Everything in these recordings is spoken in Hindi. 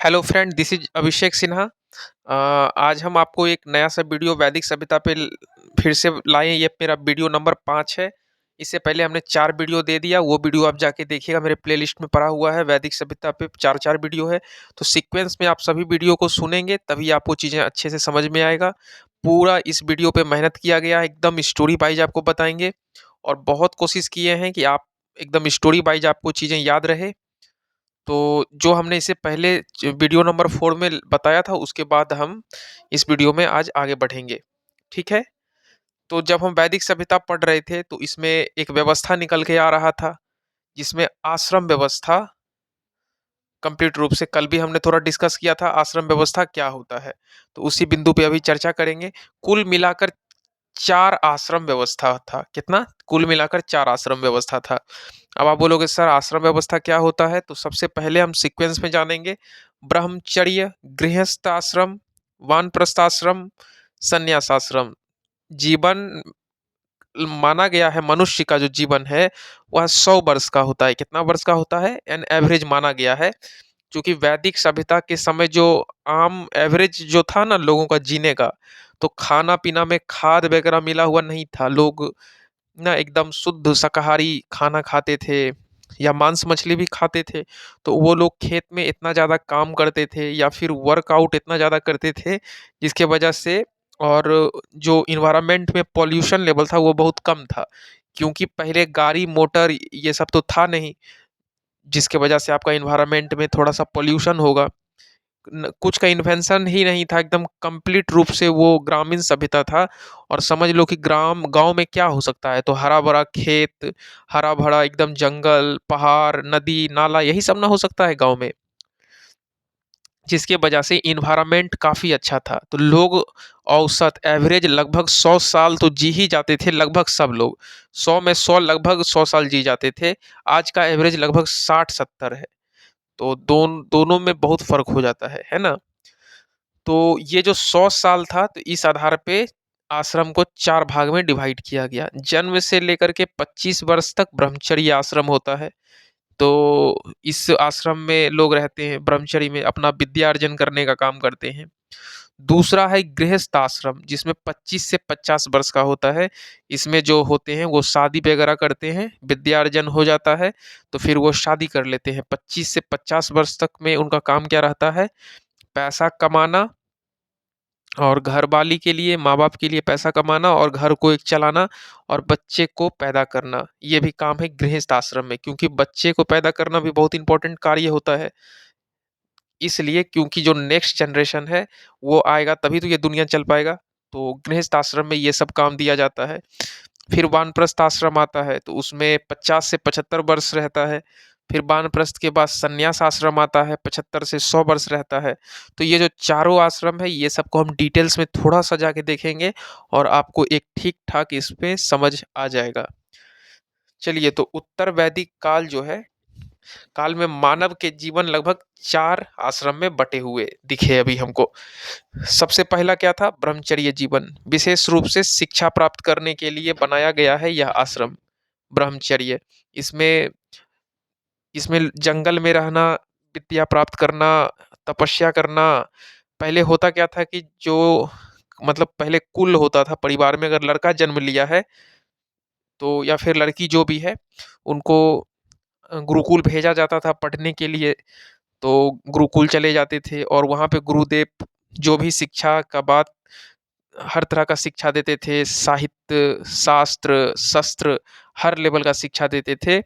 हेलो फ्रेंड, दिस इज अभिषेक सिन्हा। आज हम आपको एक नया सा वीडियो वैदिक सभ्यता पे फिर से लाए हैं। ये मेरा वीडियो नंबर 5 है। इससे पहले हमने 4 वीडियो दे दिया, वो वीडियो आप जाके देखिएगा, मेरे प्लेलिस्ट में पड़ा हुआ है। वैदिक सभ्यता पे 4-4 वीडियो है। तो सीक्वेंस में आप सभी वीडियो को सुनेंगे तभी आपको चीज़ें अच्छे से समझ में आएगा। पूरा इस वीडियो पे मेहनत किया गया है, एकदम स्टोरी वाइज आपको बताएंगे और बहुत कोशिश किए हैं कि आप एकदम स्टोरी वाइज आपको चीज़ें याद रहे। तो जो हमने इससे पहले वीडियो नंबर 4 में बताया था, उसके बाद हम इस वीडियो में आज आगे बढ़ेंगे। ठीक है? तो जब हम वैदिक सभ्यता पढ़ रहे थे तो इसमें एक व्यवस्था निकल के आ रहा था, जिसमें आश्रम व्यवस्था कंप्लीट रूप से कल भी हमने थोड़ा डिस्कस किया था आश्रम व्यवस्था क्या होता है। तो उसी बिंदु पे अभी चर्चा करेंगे। कुल मिलाकर 4 आश्रम व्यवस्था था। कितना? कुल मिलाकर 4 आश्रम व्यवस्था था। अब आप बोलोगे सर आश्रम व्यवस्था क्या होता है? तो सबसे पहले हम सीक्वेंस में जानेंगे। ब्रह्मचर्य, गृहस्थ आश्रम, वानप्रस्थ आश्रम, संन्यास आश्रम। जीवन माना गया है, मनुष्य का जो जीवन है वह 100 वर्ष का होता है। कितना वर्ष का होता है? एन एवरेज माना गया है। क्योंकि वैदिक सभ्यता के समय जो आम एवरेज जो था ना लोगों का जीने का, तो खाना पीना में खाद वगैरह मिला हुआ नहीं था। लोग ना एकदम शुद्ध शाकाहारी खाना खाते थे या मांस मछली भी खाते थे। तो वो लोग खेत में इतना ज़्यादा काम करते थे या फिर वर्कआउट इतना ज़्यादा करते थे, जिसके वजह से और जो इन्वायरमेंट में पॉल्यूशन लेवल था वो बहुत कम था। क्योंकि पहले गाड़ी मोटर ये सब तो था नहीं, जिसके वजह से आपका इन्वायरमेंट में थोड़ा सा पॉल्यूशन होगा। कुछ का इन्वेंशन ही नहीं था, एकदम कंप्लीट रूप से वो ग्रामीण सभ्यता था। और समझ लो कि ग्राम गांव में क्या हो सकता है, तो हरा भरा खेत, हरा भरा एकदम जंगल, पहाड़, नदी नाला, यही सब ना हो सकता है गांव में। जिसके वजह से इन्वायरमेंट काफ़ी अच्छा था। तो लोग औसत एवरेज लगभग 100 साल तो जी ही जाते थे, लगभग सब लोग 100 में 100 लगभग 100 साल जी जाते थे। आज का एवरेज लगभग 60-70 है। तो दोनों में बहुत फर्क हो जाता है ना? तो ये जो 100 साल था, तो इस आधार पे आश्रम को 4 भाग में डिवाइड किया गया। जन्म से लेकर के 25 वर्ष तक ब्रह्मचर्य आश्रम होता है। तो इस आश्रम में लोग रहते हैं, ब्रह्मचर्य में अपना विद्या अर्जन करने का काम करते हैं। दूसरा है गृहस्थ आश्रम, जिसमें 25 से 50 वर्ष का होता है। इसमें जो होते हैं वो शादी वगैरह करते हैं, विद्या अर्जन हो जाता है तो फिर वो शादी कर लेते हैं। 25 से 50 वर्ष तक में उनका काम क्या रहता है? पैसा कमाना और घरवाली के लिए, माँ-बाप के लिए पैसा कमाना और घर को एक चलाना और बच्चे को पैदा करना, ये भी काम है गृहस्थ आश्रम में। क्योंकि बच्चे को पैदा करना भी बहुत इम्पोर्टेंट कार्य होता है। इसलिए क्योंकि जो नेक्स्ट जनरेशन है वो आएगा तभी तो ये दुनिया चल पाएगा। तो गृहस्थ आश्रम में ये सब काम दिया जाता है। फिर वानप्रस्थ आश्रम आता है, तो उसमें 50 से 75 वर्ष रहता है। फिर वानप्रस्थ के बाद संन्यास आश्रम आता है, 75 से 100 वर्ष रहता है। तो ये जो चारों आश्रम है ये सबको हम डिटेल्स में थोड़ा सा जाके देखेंगे और आपको एक ठीक ठाक इसमें समझ आ जाएगा। चलिए, तो उत्तर वैदिक काल जो है, काल में मानव के जीवन लगभग 4 आश्रम में बटे हुए दिखे अभी हमको। सबसे पहला क्या था? ब्रह्मचर्य जीवन। विशेष रूप से शिक्षा प्राप्त करने के लिए बनाया गया है यह आश्रम ब्रह्मचर्य। इसमें इसमें जंगल में रहना, विद्या प्राप्त करना, तपस्या करना। पहले होता क्या था कि जो मतलब पहले कुल होता था, परिवार में अगर लड़का जन्म लिया है तो या फिर लड़की जो भी है, उनको गुरुकुल भेजा जाता था पढ़ने के लिए। तो गुरुकुल चले जाते थे और वहाँ पे गुरुदेव जो भी शिक्षा का बात, हर तरह का शिक्षा देते थे। साहित्य, शास्त्र, शस्त्र, हर लेवल का शिक्षा देते थे।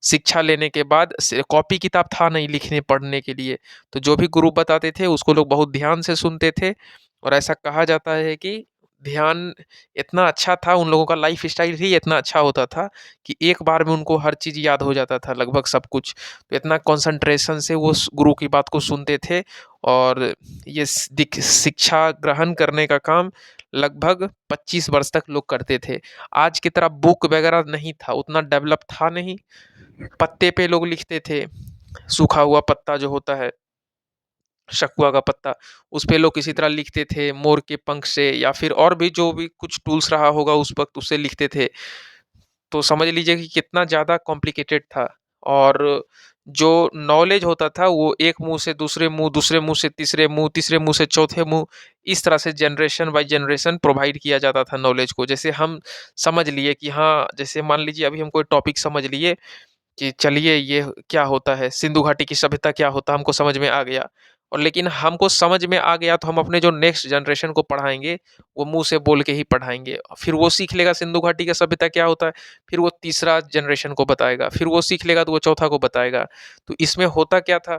शिक्षा लेने के बाद कॉपी किताब था नहीं लिखने पढ़ने के लिए, तो जो भी गुरु बताते थे उसको लोग बहुत ध्यान से सुनते थे। और ऐसा कहा जाता है कि ध्यान इतना अच्छा था, उन लोगों का लाइफ स्टाइल ही इतना अच्छा होता था कि एक बार में उनको हर चीज़ याद हो जाता था, लगभग सब कुछ। तो इतना कंसंट्रेशन से वो गुरु की बात को सुनते थे। और ये शिक्षा ग्रहण करने का काम लगभग 25 वर्ष तक लोग करते थे। आज की तरह बुक वगैरह नहीं था, उतना डेवलप था नहीं। पत्ते पे लोग लिखते थे, सूखा हुआ पत्ता जो होता है, शकुआ का पत्ता, उस पे लोग किसी तरह लिखते थे, मोर के पंख से या फिर और भी जो भी कुछ टूल्स रहा होगा उस वक़्त उससे लिखते थे। तो समझ लीजिए कि कितना ज़्यादा कॉम्प्लिकेटेड था। और जो नॉलेज होता था वो एक मुँह से दूसरे मुँह से तीसरे मुँह से चौथे मुँह, इस तरह से जनरेशन बाय जनरेशन प्रोवाइड किया जाता था नॉलेज को। जैसे हम समझ लिए कि हाँ, जैसे मान लीजिए अभी हम कोई टॉपिक समझ लिए कि चलिए ये क्या होता है, सिंधु घाटी की सभ्यता क्या होता है, हमको समझ में आ गया। और लेकिन हमको समझ में आ गया तो हम अपने जो नेक्स्ट जनरेशन को पढ़ाएँगे, वो मुँह से बोल के ही पढ़ाएँगे। फिर वो सीख लेगा सिंधु घाटी का सभ्यता क्या होता है, फिर वो तीसरा जनरेशन को बताएगा, फिर वो सीख लेगा तो वो चौथा को बताएगा। तो इसमें होता क्या था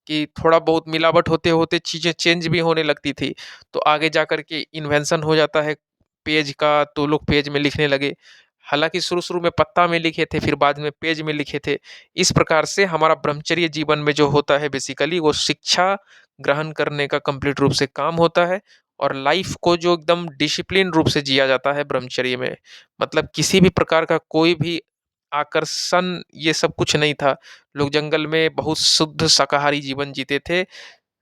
कि थोड़ा बहुत मिलावट होते-होते चीज़ें चेंज भी होने लगती थी। तो आगे जाकर के इन्वेंशन हो जाता है पेज का, तो लोग पेज में लिखने लगे। हालाँकि शुरू-शुरू में पत्ता में लिखे थे, फिर बाद में पेज में लिखे थे। इस प्रकार से हमारा ब्रह्मचर्य जीवन में जो होता है बेसिकली वो शिक्षा ग्रहण करने का कंप्लीट रूप से काम होता है और लाइफ़ को जो एकदम डिसिप्लिन रूप से जिया जाता है ब्रह्मचर्य में। मतलब किसी भी प्रकार का कोई भी आकर्षण ये सब कुछ नहीं था। लोग जंगल में बहुत शुद्ध शाकाहारी जीवन जीते थे,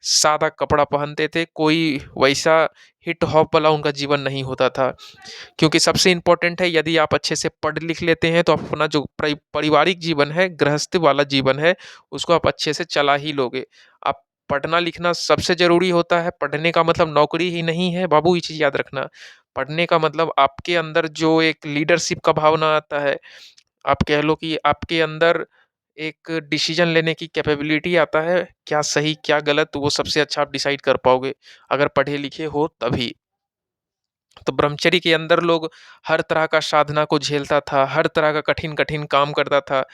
सादा कपड़ा पहनते थे, कोई वैसा हिट-हॉप वाला उनका जीवन नहीं होता था। क्योंकि सबसे इम्पोर्टेंट है यदि आप अच्छे से पढ़ लिख लेते हैं तो आप अपना जो पारिवारिक जीवन है, गृहस्थ वाला जीवन है, उसको आप अच्छे से चला ही लोगे। आप पढ़ना लिखना सबसे ज़रूरी होता है, पढ़ने का मतलब नौकरी ही नहीं है बाबू, ये चीज़ याद रखना। पढ़ने का मतलब आपके अंदर जो एक लीडरशिप का भावना आता है, आप कह लो कि आपके अंदर एक डिसीज़न लेने की कैपेबिलिटी आता है, क्या सही क्या गलत वो सबसे अच्छा आप डिसाइड कर पाओगे, अगर पढ़े लिखे हो तभी। तो ब्रह्मचर्य के अंदर लोग हर तरह का साधना को झेलता था, हर तरह का कठिन-कठिन काम करता था,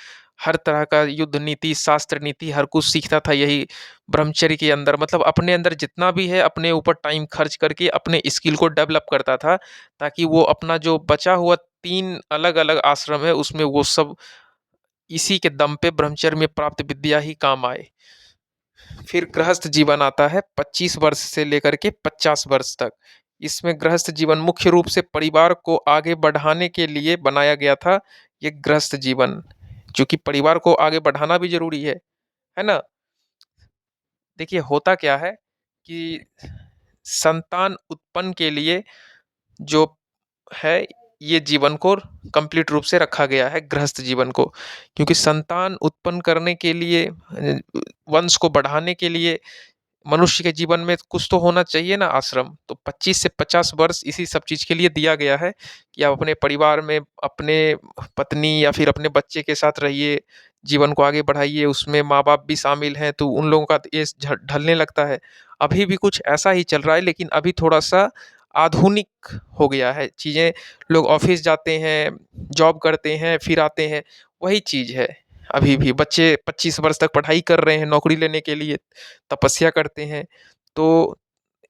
हर तरह का युद्ध नीति, शास्त्र नीति हर कुछ सीखता था यही ब्रह्मचर्य के अंदर। मतलब अपने अंदर जितना भी है अपने ऊपर टाइम खर्च करके अपने स्किल को डेवलप करता था, ताकि वो अपना जो बचा हुआ 3 अलग-अलग आश्रम है उसमें वो सब इसी के दम पे ब्रह्मचर्य में प्राप्त विद्या ही काम आए। फिर गृहस्थ जीवन आता है 25 वर्ष से लेकर के 50 वर्ष तक। इसमें गृहस्थ जीवन मुख्य रूप से परिवार को आगे बढ़ाने के लिए बनाया गया था, ये गृहस्थ जीवन। चूँकि परिवार को आगे बढ़ाना भी ज़रूरी है ना? देखिए होता क्या है कि संतान उत्पन्न के लिए जो है, ये जीवन को कंप्लीट रूप से रखा गया है गृहस्थ जीवन को। क्योंकि संतान उत्पन्न करने के लिए वंश को बढ़ाने के लिए मनुष्य के जीवन में कुछ तो होना चाहिए ना आश्रम। तो 25 से 50 वर्ष इसी सब चीज़ के लिए दिया गया है कि आप अपने परिवार में अपने पत्नी या फिर अपने बच्चे के साथ रहिए, जीवन को आगे बढ़ाइए, उसमें माँ-बाप भी शामिल हैं, तो उन लोगों का एज ढलने लगता है। अभी भी कुछ ऐसा ही चल रहा है लेकिन अभी थोड़ा-सा आधुनिक हो गया है चीज़ें, लोग ऑफ़िस जाते हैं, जॉब करते हैं, फिर आते हैं, वही चीज़ है। अभी भी बच्चे 25 वर्ष तक पढ़ाई कर रहे हैं नौकरी लेने के लिए, तपस्या करते हैं। तो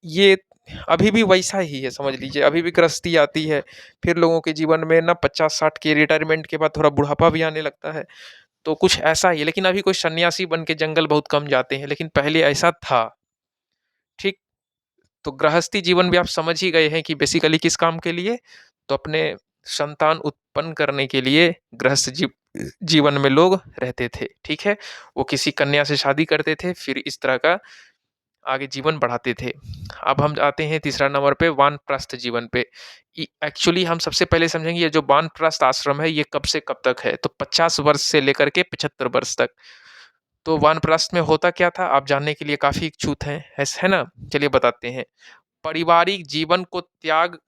ये अभी भी वैसा ही है समझ लीजिए, अभी भी गृहस्थी आती है। फिर लोगों के जीवन में ना 50-60 के रिटायरमेंट के बाद थोड़ा बुढ़ापा भी आने लगता है। तो कुछ ऐसा ही है, लेकिन अभी कोई सन्यासी बन के जंगल बहुत कम जाते हैं, लेकिन पहले ऐसा था, ठीक? तो गृहस्थी जीवन भी आप समझ ही गए हैं कि बेसिकली किस काम के लिए? तो अपने संतान उत्पन्न करने के लिए गृहस्थ जीवन में लोग रहते थे, ठीक है? वो किसी कन्या से शादी करते थे, फिर इस तरह का आगे जीवन बढ़ाते थे। अब हम आते हैं तीसरा नंबर पे वानप्रस्थ जीवन पे। एक्चुअली हम सबसे पहले समझेंगे ये जो वानप्रस्थ आश्रम है ये कब से कब तक है? तो 50 वर्ष से लेकर के 75 वर्ष तक। तो वानप्रस्थ में होता क्या था? आप जानने के लिए काफ़ी इच्छुक हैं, है ना? चलिए बताते हैं। पारिवारिक जीवन को त्याग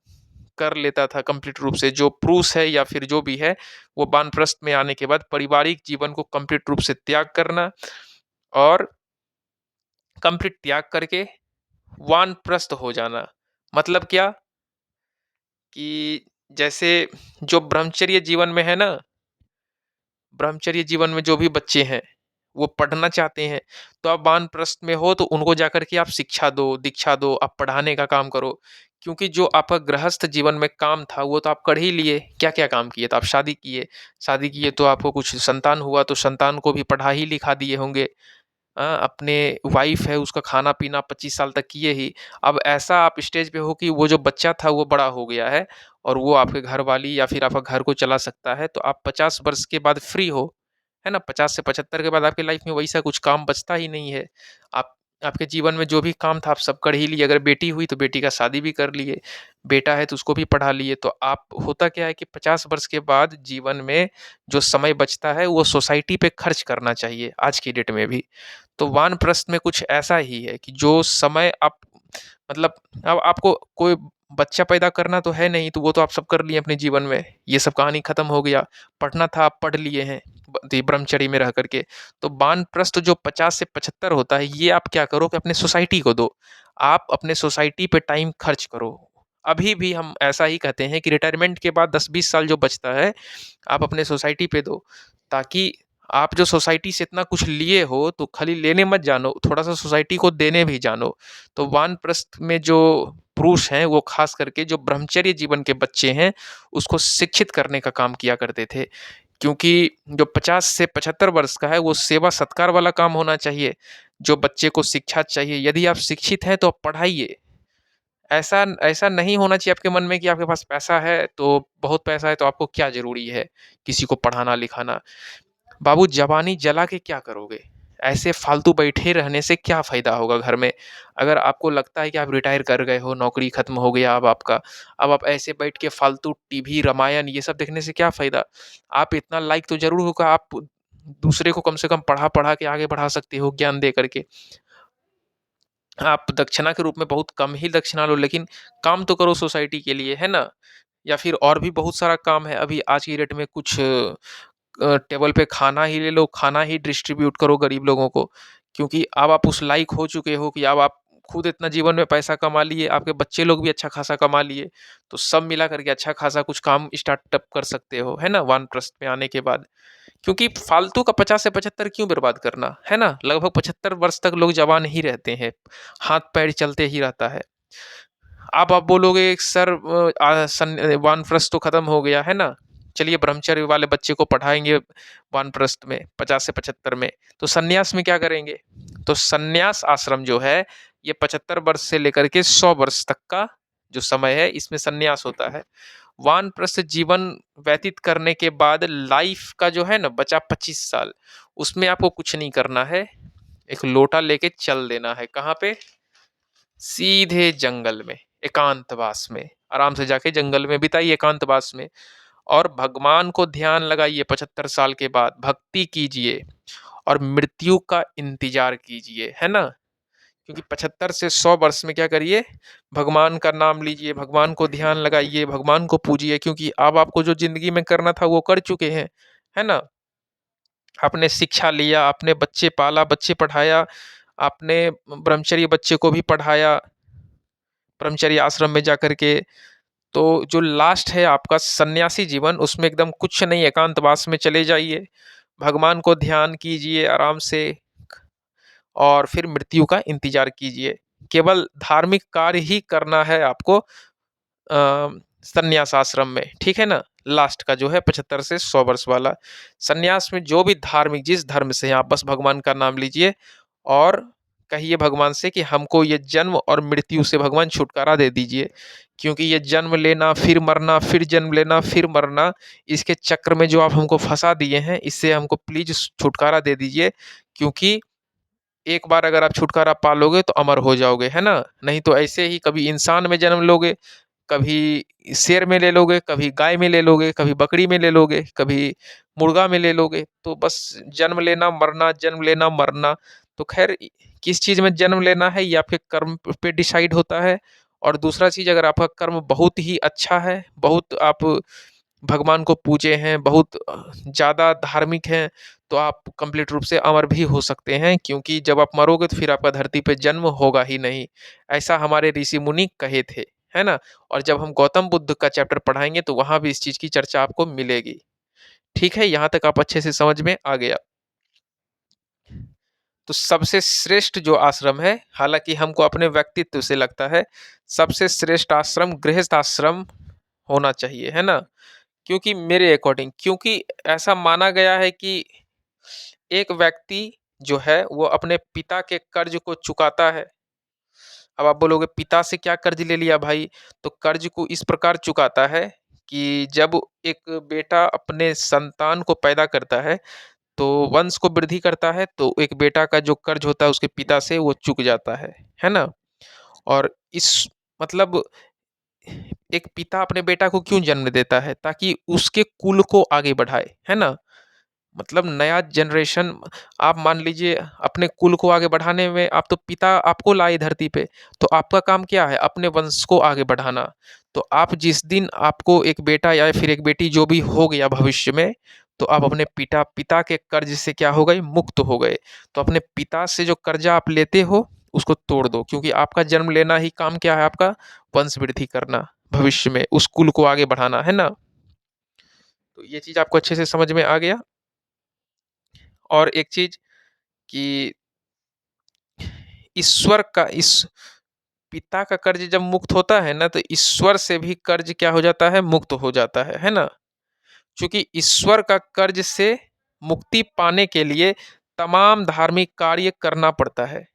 कर लेता था कंप्लीट रूप से, जो पुरुष है या फिर जो भी है, वो वानप्रस्थ में आने के बाद पारिवारिक जीवन को कंप्लीट रूप से त्याग करना और कंप्लीट त्याग करके वानप्रस्थ हो जाना। मतलब क्या कि जैसे जो ब्रह्मचर्य जीवन में है ना, ब्रह्मचर्य जीवन में जो भी बच्चे हैं, वो पढ़ना चाहते हैं, तो आप वानप्रस्थ में हो तो उनको जाकर के आप शिक्षा दो, दीक्षा दो, आप पढ़ाने का काम करो। क्योंकि जो आपका गृहस्थ जीवन में काम था, वो तो आप कर ही लिए। क्या-क्या काम किए? तो आप शादी किए तो आपको कुछ संतान हुआ, तो संतान को भी पढ़ा ही लिखा दिए होंगे। अपने वाइफ़ है उसका खाना-पीना 25 साल तक किए ही। अब ऐसा आप स्टेज पे हो कि वो जो बच्चा था वो बड़ा हो गया है और वो आपके घरवाली या फिर आपका घर को चला सकता है, तो आप 50 वर्ष के बाद फ्री हो, है ना? 50 से 75 के बाद आपकी लाइफ़ में वैसा कुछ काम बचता ही नहीं है। आप आपके जीवन में जो भी काम था आप सब कर ही लिए। अगर बेटी हुई तो बेटी का शादी भी कर लिए, बेटा है तो उसको भी पढ़ा लिए। तो आप होता क्या है कि 50 वर्ष के बाद जीवन में जो समय बचता है वो सोसाइटी पे खर्च करना चाहिए आज की डेट में भी। तो वानप्रस्थ में कुछ ऐसा ही है कि जो समय आप मतलब अब आपको कोई बच्चा पैदा करना तो है नहीं, तो वो तो आप सब कर लिए अपने जीवन में, ये सब कहानी खत्म हो गया। पढ़ना था आप पढ़ लिए हैं ब्रह्मचर्य में रह करके। तो वानप्रस्थ जो 50 से 75 होता है, ये आप क्या करो कि अपने सोसाइटी को दो। आप अपने सोसाइटी पे टाइम खर्च करो। अभी भी हम ऐसा ही कहते हैं कि रिटायरमेंट के बाद 10-20 साल जो बचता है आप अपने सोसाइटी पे दो, ताकि आप जो सोसाइटी से इतना कुछ लिए हो तो खाली लेने मत जानो, थोड़ा सा सोसाइटी को देने भी जानो। तो वानप्रस्थ में जो पुरुष हैं वो खास करके जो ब्रह्मचर्य जीवन के बच्चे हैं उसको शिक्षित करने का काम किया करते थे। क्योंकि जो 50 से 75 वर्ष का है वो सेवा सत्कार वाला काम होना चाहिए। जो बच्चे को शिक्षा चाहिए, यदि आप शिक्षित हैं तो आप पढ़ाइए। ऐसा ऐसा नहीं होना चाहिए आपके मन में कि आपके पास पैसा है तो बहुत पैसा है तो आपको क्या ज़रूरी है किसी को पढ़ाना लिखाना। बाबू जवानी जला के क्या करोगे? ऐसे फालतू बैठे रहने से क्या फ़ायदा होगा घर में? अगर आपको लगता है कि आप रिटायर कर गए हो, नौकरी खत्म हो गया अब आपका, अब आप ऐसे बैठ के फालतू टीवी, रामायण ये सब देखने से क्या फ़ायदा? आप इतना लायक तो ज़रूर होगा, आप दूसरे को कम से कम पढ़ा-पढ़ा के आगे बढ़ा सकते हो ज्ञान दे करके। आप दक्षिणा के रूप में बहुत कम ही दक्षिणा लो, लेकिन काम तो करो सोसाइटी के लिए, है ना? या फिर और भी बहुत सारा काम है। अभी आज की डेट में कुछ टेबल पे खाना ही ले लो, खाना ही डिस्ट्रीब्यूट करो गरीब लोगों को। क्योंकि अब आप उस लायक हो चुके हो कि अब आप खुद इतना जीवन में पैसा कमा लिए, आपके बच्चे लोग भी अच्छा खासा कमा लिए, तो सब मिला करके अच्छा खासा कुछ काम स्टार्टअप कर सकते हो, है ना? वानप्रस्थ में आने के बाद। क्योंकि फालतू का 50 से 75 क्यों बर्बाद करना, है ना? लगभग 75 वर्ष तक लोग जवान ही रहते हैं, हाथ-पैर चलते ही रहता है। अब आप बोलोगे सर वानप्रस्थ तो खत्म हो गया, है ना? चलिए ब्रह्मचर्य वाले बच्चे को पढ़ाएँगे वानप्रस्थ में 50 से 75 में, तो सन्यास में क्या करेंगे? तो सन्यास आश्रम जो है, ये 75 वर्ष से लेकर के 100 वर्ष तक का जो समय है, इसमें सन्यास होता है। वानप्रस्थ जीवन व्यतीत करने के बाद लाइफ का जो है ना बचा 25 साल, उसमें आपको कुछ नहीं करना है, एक लोटा लेके चल देना है। कहाँ पे? सीधे जंगल में, एकांतवास में। आराम से जाके जंगल में बिताइए एकांतवास में, और भगवान को ध्यान लगाइए 75 साल के बाद, भक्ति कीजिए और मृत्यु का इंतज़ार कीजिए, है ना? क्योंकि 75 से 100 वर्ष में क्या करिए? भगवान का नाम लीजिए, भगवान को ध्यान लगाइए, भगवान को पूजिए, क्योंकि अब आपको जो ज़िंदगी में करना था वो कर चुके हैं, है ना? आपने शिक्षा लिया, आपने बच्चे पाला, बच्चे पढ़ाया, आपने ब्रह्मचर्य बच्चे को भी पढ़ाया, ब्रह्मचर्य आश्रम में जाकर के। तो जो लास्ट है आपका सन्यासी जीवन, उसमें एकदम कुछ नहीं, एकांतवास में चले जाइए, भगवान को ध्यान कीजिए आराम से, और फिर मृत्यु का इंतज़ार कीजिए। केवल धार्मिक कार्य ही करना है आपको संन्यास आश्रम में, ठीक है ना? लास्ट का जो है 75 से 100 वर्ष वाला। संन्यास में जो भी धार्मिक जिस धर्म से हैं आप, बस भगवान का नाम लीजिए और कहिए भगवान से कि हमको ये जन्म और मृत्यु से भगवान छुटकारा दे दीजिए। क्योंकि ये जन्म लेना, फिर मरना, फिर जन्म लेना, फिर मरना, इसके चक्र में जो आप हमको फँसा दिए हैं, इससे हमको प्लीज़ छुटकारा दे दीजिए। क्योंकि एक बार अगर आप छुटकारा पा लोगे तो अमर हो जाओगे, है ना? नहीं तो ऐसे ही कभी इंसान में जन्म लोगे, कभी शेर में ले लोगे, कभी गाय में ले लोगे, कभी बकरी में ले लोगे, कभी मुर्गा में ले लोगे। तो बस जन्म लेना, मरना, जन्म लेना, मरना। तो ख़ैर किस चीज़ में जन्म लेना है ये आपके कर्म पे डिसाइड होता है। और दूसरा चीज़, अगर आपका कर्म बहुत ही अच्छा है, बहुत आप भगवान को पूजे हैं, बहुत ज़्यादा धार्मिक हैं, तो आप कंप्लीट रूप से अमर भी हो सकते हैं, क्योंकि जब आप मरोगे तो फिर आपका धरती पे जन्म होगा ही नहीं। ऐसा हमारे ऋषि मुनि कहे थे, है ना? और जब हम गौतम बुद्ध का चैप्टर पढ़ाएँगे तो वहाँ भी इस चीज़ की चर्चा आपको मिलेगी। ठीक है? यहाँ तक आप अच्छे से समझ में आ गया। तो सबसे श्रेष्ठ जो आश्रम है, हालाँकि हमको अपने व्यक्तित्व से लगता है, सबसे श्रेष्ठ आश्रम गृहस्थ आश्रम होना चाहिए, है ना? क्योंकि मेरे अकॉर्डिंग, क्योंकि ऐसा माना गया है कि एक व्यक्ति जो है वो अपने पिता के कर्ज को चुकाता है। अब आप बोलोगे पिता से क्या कर्ज ले लिया भाई? तो कर्ज को इस प्रकार चुकाता है कि जब एक बेटा अपने संतान को पैदा करता है, तो वंश को वृद्धि करता है, तो एक बेटा का जो कर्ज होता है उसके पिता से वो चूक जाता है ना? और इस मतलब एक पिता अपने बेटा को क्यों जन्म देता है? ताकि उसके कुल को आगे बढ़ाए, है ना? मतलब नया जनरेशन, आप मान लीजिए अपने कुल को आगे बढ़ाने में, आप तो पिता आपको लाए धरती पे, तो आपका काम क्या है? अपने वंश को आगे बढ़ाना। तो आप जिस दिन आपको एक बेटा या फिर एक बेटी जो भी हो गया भविष्य में, तो आप अपने पिता पिता के कर्ज से क्या हो गए? मुक्त हो गए। तो अपने पिता से जो कर्जा आप लेते हो उसको तोड़ दो, क्योंकि आपका जन्म लेना ही काम क्या है? आपका वंश वृद्धि करना, भविष्य में उस कुल को आगे बढ़ाना, है ना? तो ये चीज आपको अच्छे से समझ में आ गया। और एक चीज कि ईश्वर का इस पिता का कर्ज जब मुक्त होता है ना, तो ईश्वर से भी कर्ज क्या हो जाता है? मुक्त हो जाता है ना? क्योंकि ईश्वर का कर्ज से मुक्ति पाने के लिए तमाम धार्मिक कार्य करना पड़ता है।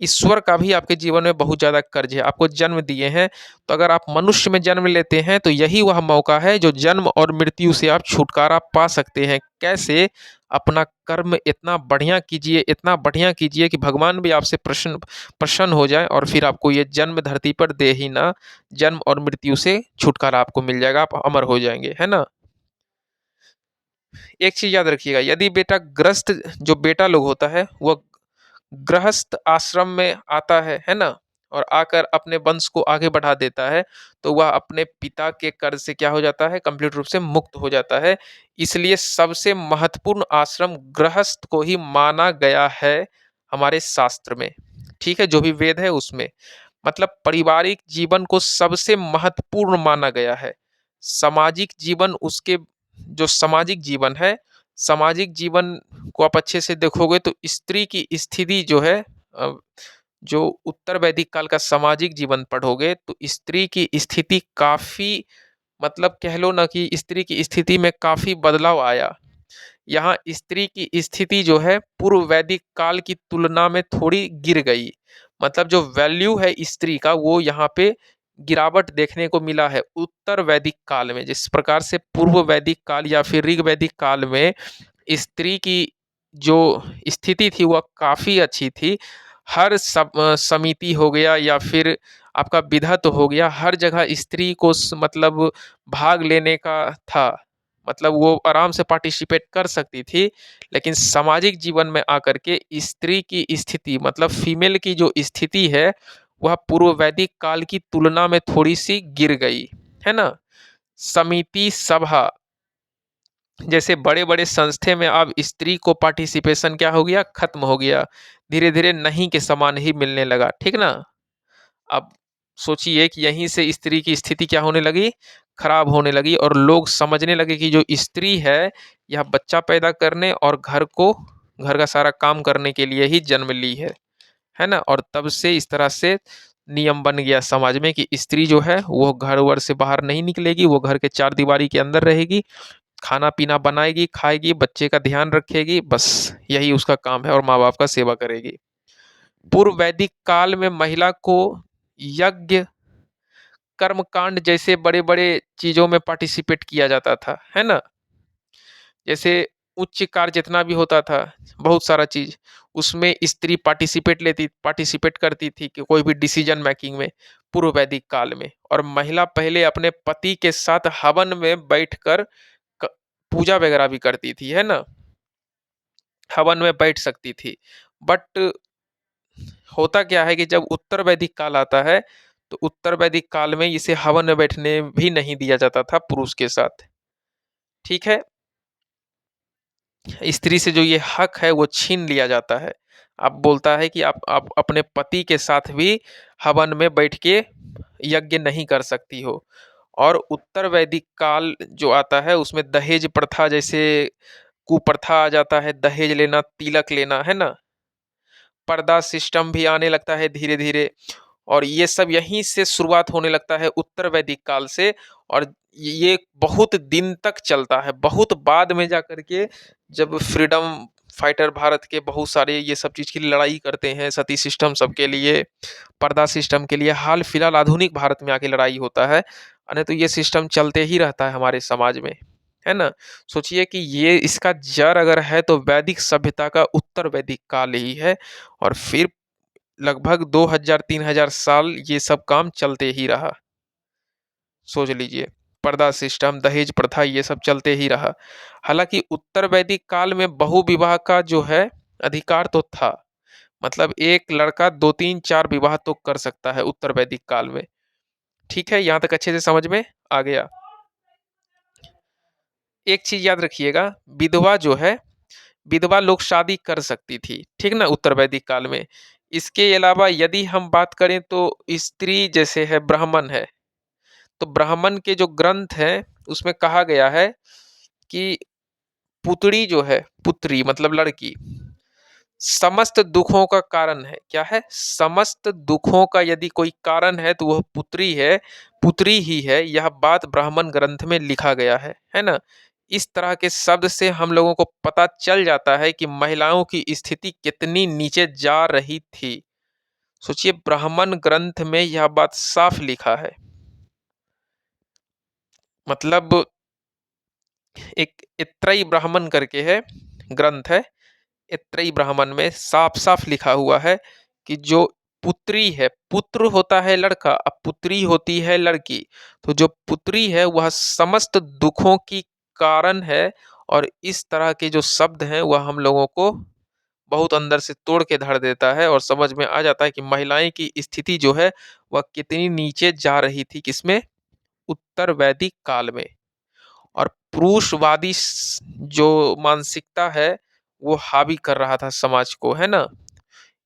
ईश्वर का भी आपके जीवन में बहुत ज़्यादा कर्ज है, आपको जन्म दिए हैं, तो अगर आप मनुष्य में जन्म लेते हैं तो यही वह मौका है जो जन्म और मृत्यु से आप छुटकारा पा सकते हैं। कैसे? अपना कर्म इतना बढ़िया कीजिए, इतना बढ़िया कीजिए कि भगवान भी आपसे प्रसन्न प्रसन्न हो जाए और फिर आपको ये जन्म धरती पर दे ही ना, जन्म और मृत्यु से छुटकारा आपको मिल जाएगा, आप अमर हो जाएंगे, है ना? एक चीज याद रखिएगा, यदि बेटा ग्रस्त, जो बेटा लोग होता है वह गृहस्थ आश्रम में आता है ना? और आकर अपने वंश को आगे बढ़ा देता है, तो वह अपने पिता के कर्ज से क्या हो जाता है? कंप्लीट रूप से मुक्त हो जाता है। इसलिए सबसे महत्वपूर्ण आश्रम गृहस्थ को ही माना गया है हमारे शास्त्र में। ठीक है, जो भी वेद है उसमें, मतलब पारिवारिक जीवन को सबसे महत्वपूर्ण माना गया है। सामाजिक जीवन उसके, जो सामाजिक जीवन है, सामाजिक जीवन को आप अच्छे से देखोगे तो स्त्री की स्थिति जो है, अ, जो उत्तर वैदिक काल का सामाजिक जीवन पढ़ोगे तो स्त्री की स्थिति काफ़ी, मतलब कह लो ना कि स्त्री की स्थिति में काफ़ी बदलाव आया। यहाँ स्त्री की स्थिति जो है पूर्व वैदिक काल की तुलना में थोड़ी गिर गई। मतलब जो वैल्यू है स्त्री का वो यहाँ पे गिरावट देखने को मिला है उत्तर वैदिक काल में। जिस प्रकार से पूर्व वैदिक काल या फिर ऋग वैदिक काल में स्त्री की जो स्थिति थी वह काफ़ी अच्छी थी। हर समिति हो गया या फिर आपका विधत हो गया, हर जगह स्त्री को मतलब भाग लेने का था, मतलब वो आराम से पार्टिसिपेट कर सकती थी। लेकिन सामाजिक जीवन में आकर के स्त्री की स्थिति, मतलब फीमेल की जो स्थिति है वह पूर्व वैदिक काल की तुलना में थोड़ी सी गिर गई, है ना? समिति सभा जैसे बड़े बड़े संस्थे में अब स्त्री को पार्टिसिपेशन क्या हो गया? खत्म हो गया, धीरे धीरे नहीं के समान ही मिलने लगा, ठीक ना? अब सोचिए कि यहीं से स्त्री की स्थिति क्या होने लगी? खराब होने लगी, और लोग समझने लगे कि जो स्त्री है यह बच्चा पैदा करने और घर का सारा काम करने के लिए ही जन्म ली है ना? और तब से इस तरह से नियम बन गया समाज में कि स्त्री जो है वो घर वर से बाहर नहीं निकलेगी, वो घर के चार दीवारी के अंदर रहेगी, खाना पीना बनाएगी, खाएगी, बच्चे का ध्यान रखेगी, बस यही उसका काम है, और माँ बाप का सेवा करेगी। पूर्व वैदिक काल में महिला को यज्ञ, कर्मकांड जैसे बड़े बड़े चीजों में पार्टिसिपेट किया जाता था, है ना? जैसे उच्च कार्य जितना भी होता था, बहुत सारा चीज उसमें स्त्री पार्टिसिपेट करती थी कि कोई भी डिसीजन मेकिंग में, पूर्व वैदिक काल में। और महिला पहले अपने पति के साथ हवन में बैठकर पूजा वगैरह भी करती थी, है ना? हवन में बैठ सकती थी। बट होता क्या है कि जब उत्तर वैदिक काल आता है, तो उत्तर वैदिक काल में इसे हवन में बैठने भी नहीं दिया जाता था पुरुष के साथ। ठीक है, स्त्री से जो ये हक है वो छीन लिया जाता है। अब बोलता है कि आप अपने पति के साथ भी हवन में बैठ के यज्ञ नहीं कर सकती हो। और उत्तर वैदिक काल जो आता है उसमें दहेज प्रथा जैसे कुप्रथा आ जाता है, दहेज लेना, तिलक लेना, है ना? पर्दा सिस्टम भी आने लगता है धीरे धीरे, और ये सब यहीं से शुरुआत होने लगता है उत्तर वैदिक काल से। और ये बहुत दिन तक चलता है, बहुत बाद में जा करके जब फ्रीडम फाइटर भारत के बहुत सारे ये सब चीज़ की लड़ाई करते हैं, सती सिस्टम सबके लिए, पर्दा सिस्टम के लिए, हाल फिलहाल आधुनिक भारत में आके लड़ाई होता है। नहीं तो ये सिस्टम चलते ही रहता है हमारे समाज में। है ना? सोचिए कि ये इसका जड़ अगर है तो वैदिक सभ्यता का उत्तर वैदिक काल ही है और फिर लगभग 2000-3000 साल ये सब काम चलते ही रहा। सोच लीजिए, पर्दा सिस्टम, दहेज प्रथा ये सब चलते ही रहा। हालाँकि उत्तर वैदिक काल में बहुविवाह का जो है अधिकार तो था। मतलब एक लड़का 2-3-4 विवाह तो कर सकता है उत्तर वैदिक काल में। ठीक है, यहाँ तक अच्छे से समझ में आ गया। एक चीज़ याद रखिएगा, विधवा जो है, विधवा लोग शादी कर सकती थी, ठीक ना? उत्तर वैदिक काल में। इसके अलावा यदि हम बात करें तो स्त्री जैसे है, ब्राह्मण है, तो ब्राह्मण के जो ग्रंथ हैं, उसमें कहा गया है कि पुतड़ी जो है, पुत्री मतलब लड़की, समस्त दुखों का कारण है। क्या है? समस्त दुखों का यदि कोई कारण है तो वह पुत्री है, पुत्री ही है। यह बात ब्राह्मण ग्रंथ में लिखा गया है ना? इस तरह के शब्द से हम लोगों को पता चल जाता है कि महिलाओं की स्थिति कितनी नीचे जा रही थी। सोचिए, ब्राह्मण ग्रंथ में यह बात साफ लिखा है। मतलब एक इत्रयी ब्राह्मण करके है, ग्रंथ है। इत्रयी ब्राह्मण में साफ साफ लिखा हुआ है कि जो पुत्री है, पुत्र होता है लड़का, अब पुत्री होती है लड़की, तो जो पुत्री है वह समस्त दुखों की कारण है। और इस तरह के जो शब्द हैं वह हम लोगों को बहुत अंदर से तोड़ के धर देता है और समझ में आ जाता है कि महिलाएं की स्थिति जो है वह कितनी नीचे जा रही थी, किसमें? उत्तर वैदिक काल में। और पुरुषवादी जो मानसिकता है वो हावी कर रहा था समाज को, है ना?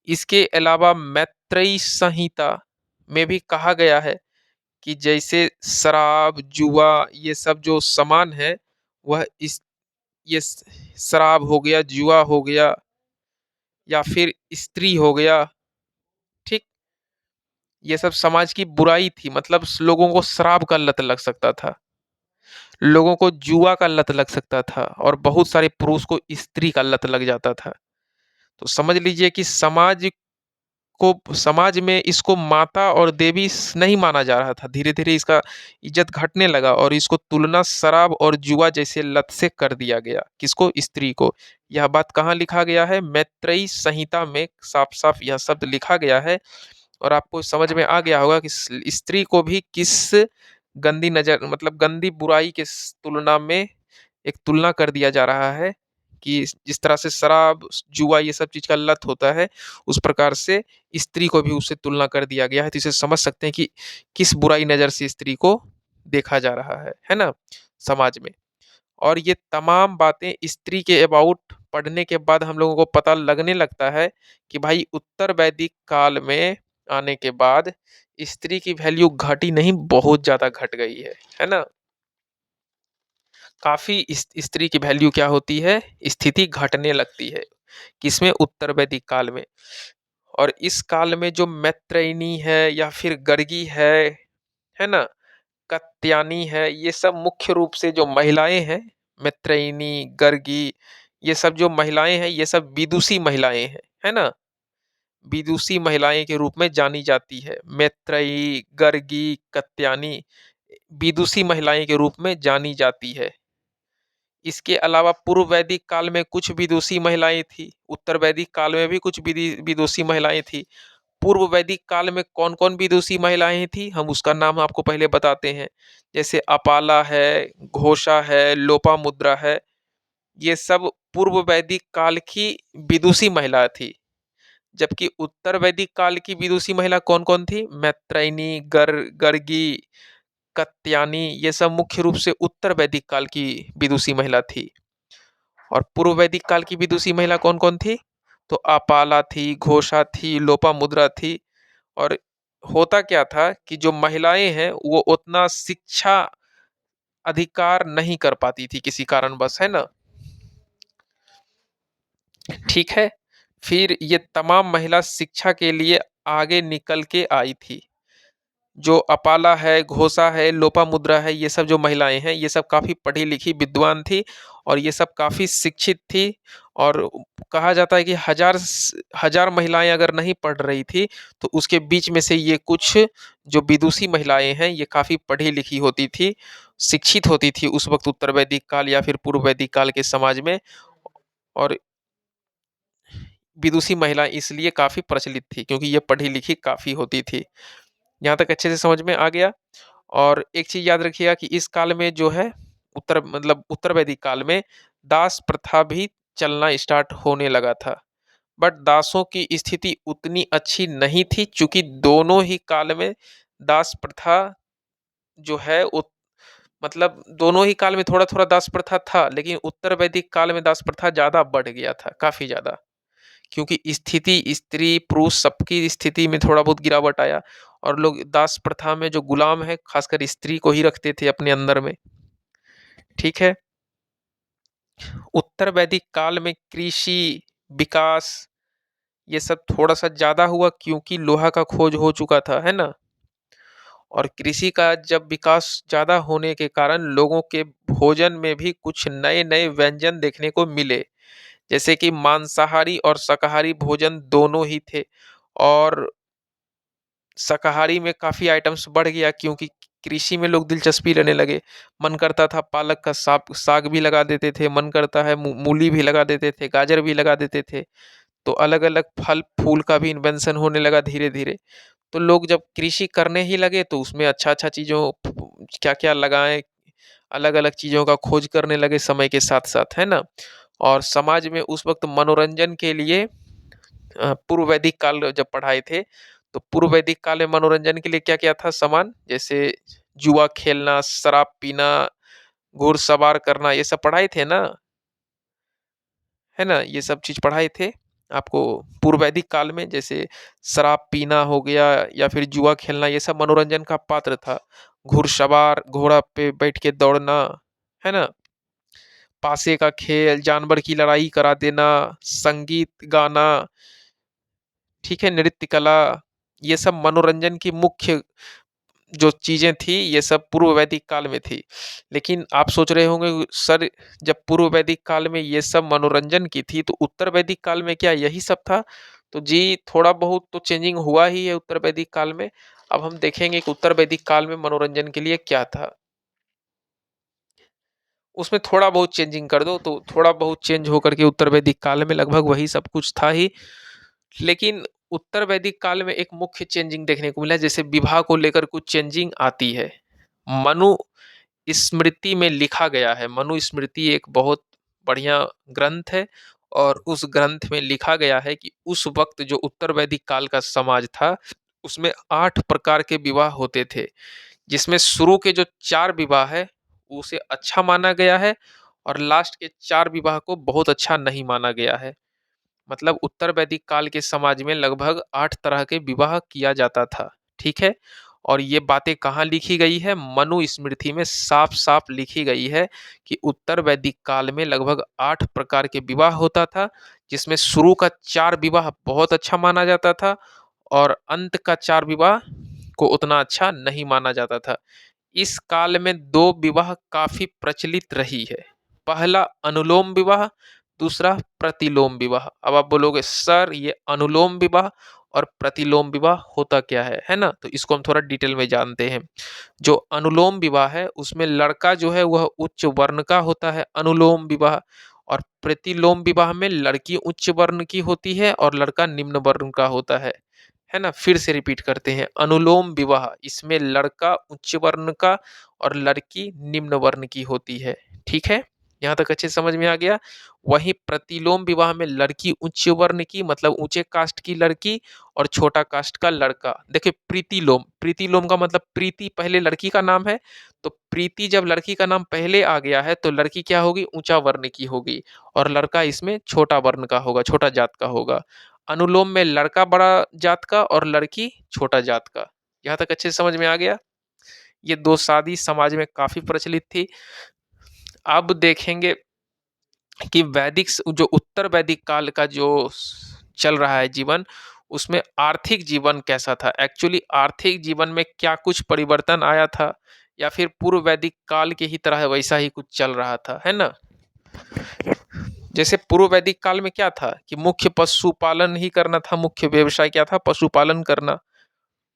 इसके अलावा मैत्रेयी संहिता में भी कहा गया है कि जैसे शराब, जुआ ये सब जो सामान है वह इस ये शराब हो गया, जुआ हो गया या फिर स्त्री हो गया, ठीक? ये सब समाज की बुराई थी। मतलब लोगों को शराब का लत लग सकता था, लोगों को जुआ का लत लग सकता था और बहुत सारे पुरुष को स्त्री का लत लग जाता था। तो समझ लीजिए कि समाज में इसको माता और देवी नहीं माना जा रहा था। धीरे धीरे इसका इज्जत घटने लगा और इसको तुलना शराब और जुआ जैसे लत से कर दिया गया। किसको? स्त्री को। यह बात कहाँ लिखा गया है? मैत्रेयी संहिता में साफ साफ यह शब्द लिखा गया है। और आपको समझ में आ गया होगा कि स्त्री को भी किस गंदी नजर, मतलब गंदी बुराई के तुलना में एक तुलना कर दिया जा रहा है कि जिस तरह से शराब, जुआ ये सब चीज का लत होता है, उस प्रकार से स्त्री को भी उससे तुलना कर दिया गया है। तो इसे समझ सकते हैं कि किस बुराई नजर से स्त्री को देखा जा रहा है ना, समाज में। और ये तमाम बातें स्त्री के अबाउट पढ़ने के बाद हम लोगों को पता लगने लगता है कि भाई उत्तर वैदिक काल में आने के बाद स्त्री की वैल्यू घटी नहीं, बहुत ज्यादा घट गई है ना? काफी स्त्री की वैल्यू क्या होती है? स्थिति घटने लगती है। किसमें? उत्तर वैदिक काल में। और इस काल में जो मैत्रेयनी है या फिर गर्गी है ना, कात्यायनी है, ये सब मुख्य रूप से जो महिलाएं हैं, मैत्रेयनी, गर्गी, ये सब जो महिलाएं हैं ये सब विदुषी महिलाएं हैं, है ना? विदुषी महिलाएं के रूप में जानी जाती है। मैत्रेयी, गर्गी, कात्यायनी विदुषी महिलाएं के रूप में जानी जाती है। इसके अलावा पूर्व वैदिक काल में कुछ विदुषी महिलाएं थी, उत्तर वैदिक काल में भी कुछ विदुषी महिलाएं थी। पूर्व वैदिक काल में कौन कौन विदुषी महिलाएं थी, हम उसका नाम आपको पहले बताते हैं। जैसे अपाला है, घोषा है, लोपामुद्रा है, ये सब पूर्व वैदिक काल की विदुषी महिला थी। जबकि उत्तर वैदिक काल की विदुषी महिला कौन कौन थी? मैत्रेयनी, गर्गी, कात्यायनी, ये सब मुख्य रूप से उत्तर वैदिक काल की विदुषी महिला थी। और पूर्व वैदिक काल की विदुषी महिला कौन कौन थी? तो अपाला थी, घोषा थी, लोपामुद्रा थी। और होता क्या था कि जो महिलाएं हैं वो उतना शिक्षा अधिकार नहीं कर पाती थी किसी कारणवश, है ना? ठीक है। फिर ये तमाम महिला शिक्षा के लिए आगे निकल के आई थी। जो अपाला है, घोषा है, लोपामुद्रा है, ये सब जो महिलाएं हैं ये सब काफी पढ़ी लिखी विद्वान थी और ये सब काफी शिक्षित थी। और कहा जाता है कि हजार महिलाएं अगर नहीं पढ़ रही थी तो उसके बीच में से ये कुछ जो विदुषी महिलाएं हैं ये काफी पढ़ी लिखी होती थी, शिक्षित होती थी उस वक्त उत्तर वैदिक काल या फिर पूर्व वैदिक काल के समाज में। और विदुषी महिलाएं इसलिए काफी प्रचलित थी क्योंकि ये पढ़ी लिखी काफी होती थी। यहाँ तक अच्छे से समझ में आ गया। और एक चीज याद रखिएगा कि इस काल में जो है उत्तर वैदिक काल में दास प्रथा भी चलना स्टार्ट होने लगा था। बट दासों की स्थिति उतनी अच्छी नहीं थी चूंकि दोनों ही काल में दास प्रथा जो है मतलब दोनों ही काल में थोड़ा थोड़ा दास प्रथा था, लेकिन उत्तर वैदिक काल में दास प्रथा ज्यादा बढ़ गया था, काफी ज्यादा। क्योंकि स्थिति स्त्री पुरुष सबकी स्थिति में थोड़ा बहुत गिरावट आया और लोग दास प्रथा में जो गुलाम है खासकर स्त्री को ही रखते थे अपने अंदर में। ठीक है। उत्तर वैदिक काल में कृषि विकास ये सब थोड़ा सा ज्यादा हुआ क्योंकि लोहा का खोज हो चुका था, है ना। और कृषि का जब विकास ज्यादा होने के कारण लोगों के भोजन में भी कुछ नए नए व्यंजन देखने को मिले, जैसे कि मांसाहारी और शाकाहारी भोजन दोनों ही थे। और शाकाहारी में काफी आइटम्स बढ़ गया क्योंकि कृषि में लोग दिलचस्पी लेने लगे। मन करता था पालक का साग भी लगा देते थे, मन करता है मूली भी लगा देते थे, गाजर भी लगा देते थे। तो अलग अलग फल फूल का भी इन्वेंशन होने लगा धीरे धीरे। तो लोग जब कृषि करने ही लगे तो उसमें अच्छा अच्छा चीजों क्या क्या लगाएं, अलग अलग चीजों का खोज करने लगे समय के साथ साथ, है ना। और समाज में उस वक्त मनोरंजन के लिए पूर्व वैदिक काल जब पढ़ाए थे तो पूर्व वैदिक काल में मनोरंजन के लिए क्या क्या था सामान, जैसे जुआ खेलना, शराब पीना, घुड़सवार करना, ये सब पढ़ाए थे ना, है ना। ये सब चीज पढ़ाए थे आपको पूर्व वैदिक काल में, जैसे शराब पीना हो गया या फिर जुआ खेलना, ये सब मनोरंजन का पात्र था। घुड़सवार घोड़ा पे बैठ के दौड़ना, है ना। पासे का खेल, जानवर की लड़ाई करा देना, संगीत गाना, ठीक है, नृत्य कला, ये सब मनोरंजन की मुख्य जो चीजें थी ये सब पूर्व वैदिक काल में थी। लेकिन आप सोच रहे होंगे सर जब पूर्व वैदिक काल में ये सब मनोरंजन की थी तो उत्तर वैदिक काल में क्या यही सब था। तो जी थोड़ा बहुत तो चेंजिंग हुआ ही है उत्तर वैदिक काल में। अब हम देखेंगे कि उत्तर वैदिक काल में मनोरंजन के लिए क्या था। उसमें थोड़ा बहुत चेंजिंग कर दो तो थोड़ा बहुत चेंज होकर के उत्तर वैदिक काल में लगभग वही सब कुछ था ही। लेकिन उत्तर वैदिक काल में एक मुख्य चेंजिंग देखने को मिला, जैसे विवाह को लेकर कुछ चेंजिंग आती है। मनु स्मृति में लिखा गया है, मनु स्मृति एक बहुत बढ़िया ग्रंथ है। और उस ग्रंथ में लिखा गया है कि उस वक्त जो उत्तर वैदिक काल का समाज था उसमें 8 प्रकार के विवाह होते थे, जिसमें शुरू के जो 4 विवाह है उसे अच्छा माना गया है और लास्ट के 4 विवाह को बहुत अच्छा नहीं माना गया है। मतलब उत्तर वैदिक काल के समाज में लगभग 8 तरह के विवाह किया जाता था। ठीक है। और ये बातें कहाँ लिखी गई है, मनु स्मृति में साफ साफ लिखी गई है कि उत्तर वैदिक काल में लगभग 8 प्रकार के विवाह होता था, जिसमें शुरू का 4 विवाह बहुत अच्छा माना जाता था और अंत का 4 विवाह को उतना अच्छा नहीं माना जाता था। इस काल में 2 विवाह काफी प्रचलित रही है। पहला अनुलोम विवाह, दूसरा प्रतिलोम विवाह। अब आप बोलोगे सर ये अनुलोम विवाह और प्रतिलोम विवाह होता क्या है ना। तो इसको हम थोड़ा डिटेल में जानते हैं। जो अनुलोम विवाह है उसमें लड़का जो है वह उच्च वर्ण का होता है, अनुलोम विवाह। और प्रतिलोम विवाह में लड़की उच्च वर्ण की होती है और लड़का निम्न वर्ण का होता है ना। फिर से रिपीट करते हैं, अनुलोम विवाह इसमें लड़का उच्च वर्ण का और लड़की निम्न वर्ण की होती है। ठीक है, यहाँ तक अच्छे समझ में आ गया। वहीं प्रतिलोम विवाह में लड़की उच्च वर्ण की मतलब ऊंचे कास्ट की लड़की और छोटा कास्ट का लड़का। देखिए प्रीतिलोम, प्रीतिलोम का मतलब प्रीति पहले लड़की का नाम है, तो प्रीति जब लड़की का नाम पहले आ गया है तो लड़की क्या होगी, ऊंचा वर्ण की होगी और लड़का इसमें छोटा वर्ण का होगा, छोटा जात का होगा। अनुलोम में लड़का बड़ा जात का और लड़की छोटा जात का। यहाँ तक अच्छे से समझ में आ गया। ये 2 शादी समाज में काफी प्रचलित थी। अब देखेंगे कि वैदिक जो उत्तर वैदिक काल का जो चल रहा है जीवन, उसमें आर्थिक जीवन कैसा था, एक्चुअली आर्थिक जीवन में क्या कुछ परिवर्तन आया था या फिर पूर्व वैदिक काल के ही तरह वैसा ही कुछ चल रहा था, है ना। जैसे पूर्व वैदिक काल में क्या था कि मुख्य पशुपालन ही करना था, मुख्य व्यवसाय क्या था, पशुपालन करना।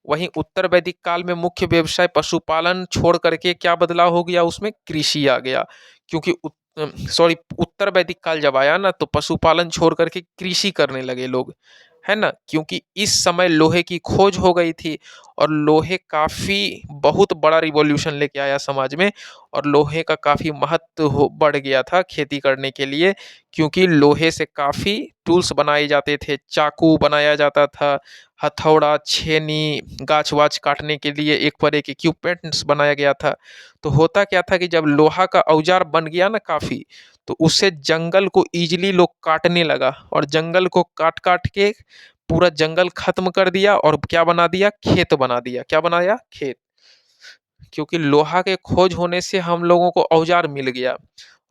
वहीं उत्तर वैदिक काल में मुख्य व्यवसाय पशुपालन छोड़ करके क्या बदलाव हो गया, उसमें कृषि आ गया। क्योंकि सॉरी, उत्तर वैदिक काल जब आया ना तो पशुपालन छोड़ करके कृषि करने लगे लोग, है ना, क्योंकि इस समय लोहे की खोज हो गई थी और लोहे काफी बहुत बड़ा रिवॉल्यूशन लेके आया समाज में। और लोहे का काफी महत्व बढ़ गया था खेती करने के लिए, क्योंकि लोहे से काफी टूल्स बनाए जाते थे, चाकू बनाया जाता था, हथौड़ा, छेनी, गाछ वाछ काटने के लिए एक पर एक इक्विपमेंट्स बनाया गया था। तो होता क्या था कि जब लोहा का औजार बन गया ना काफी, तो उससे जंगल को इजीली लोग काटने लगा और जंगल को काट काट के पूरा जंगल खत्म कर दिया और क्या बना दिया, खेत बना दिया। क्या बनाया, खेत। क्योंकि लोहा के खोज होने से हम लोगों को औजार मिल गया,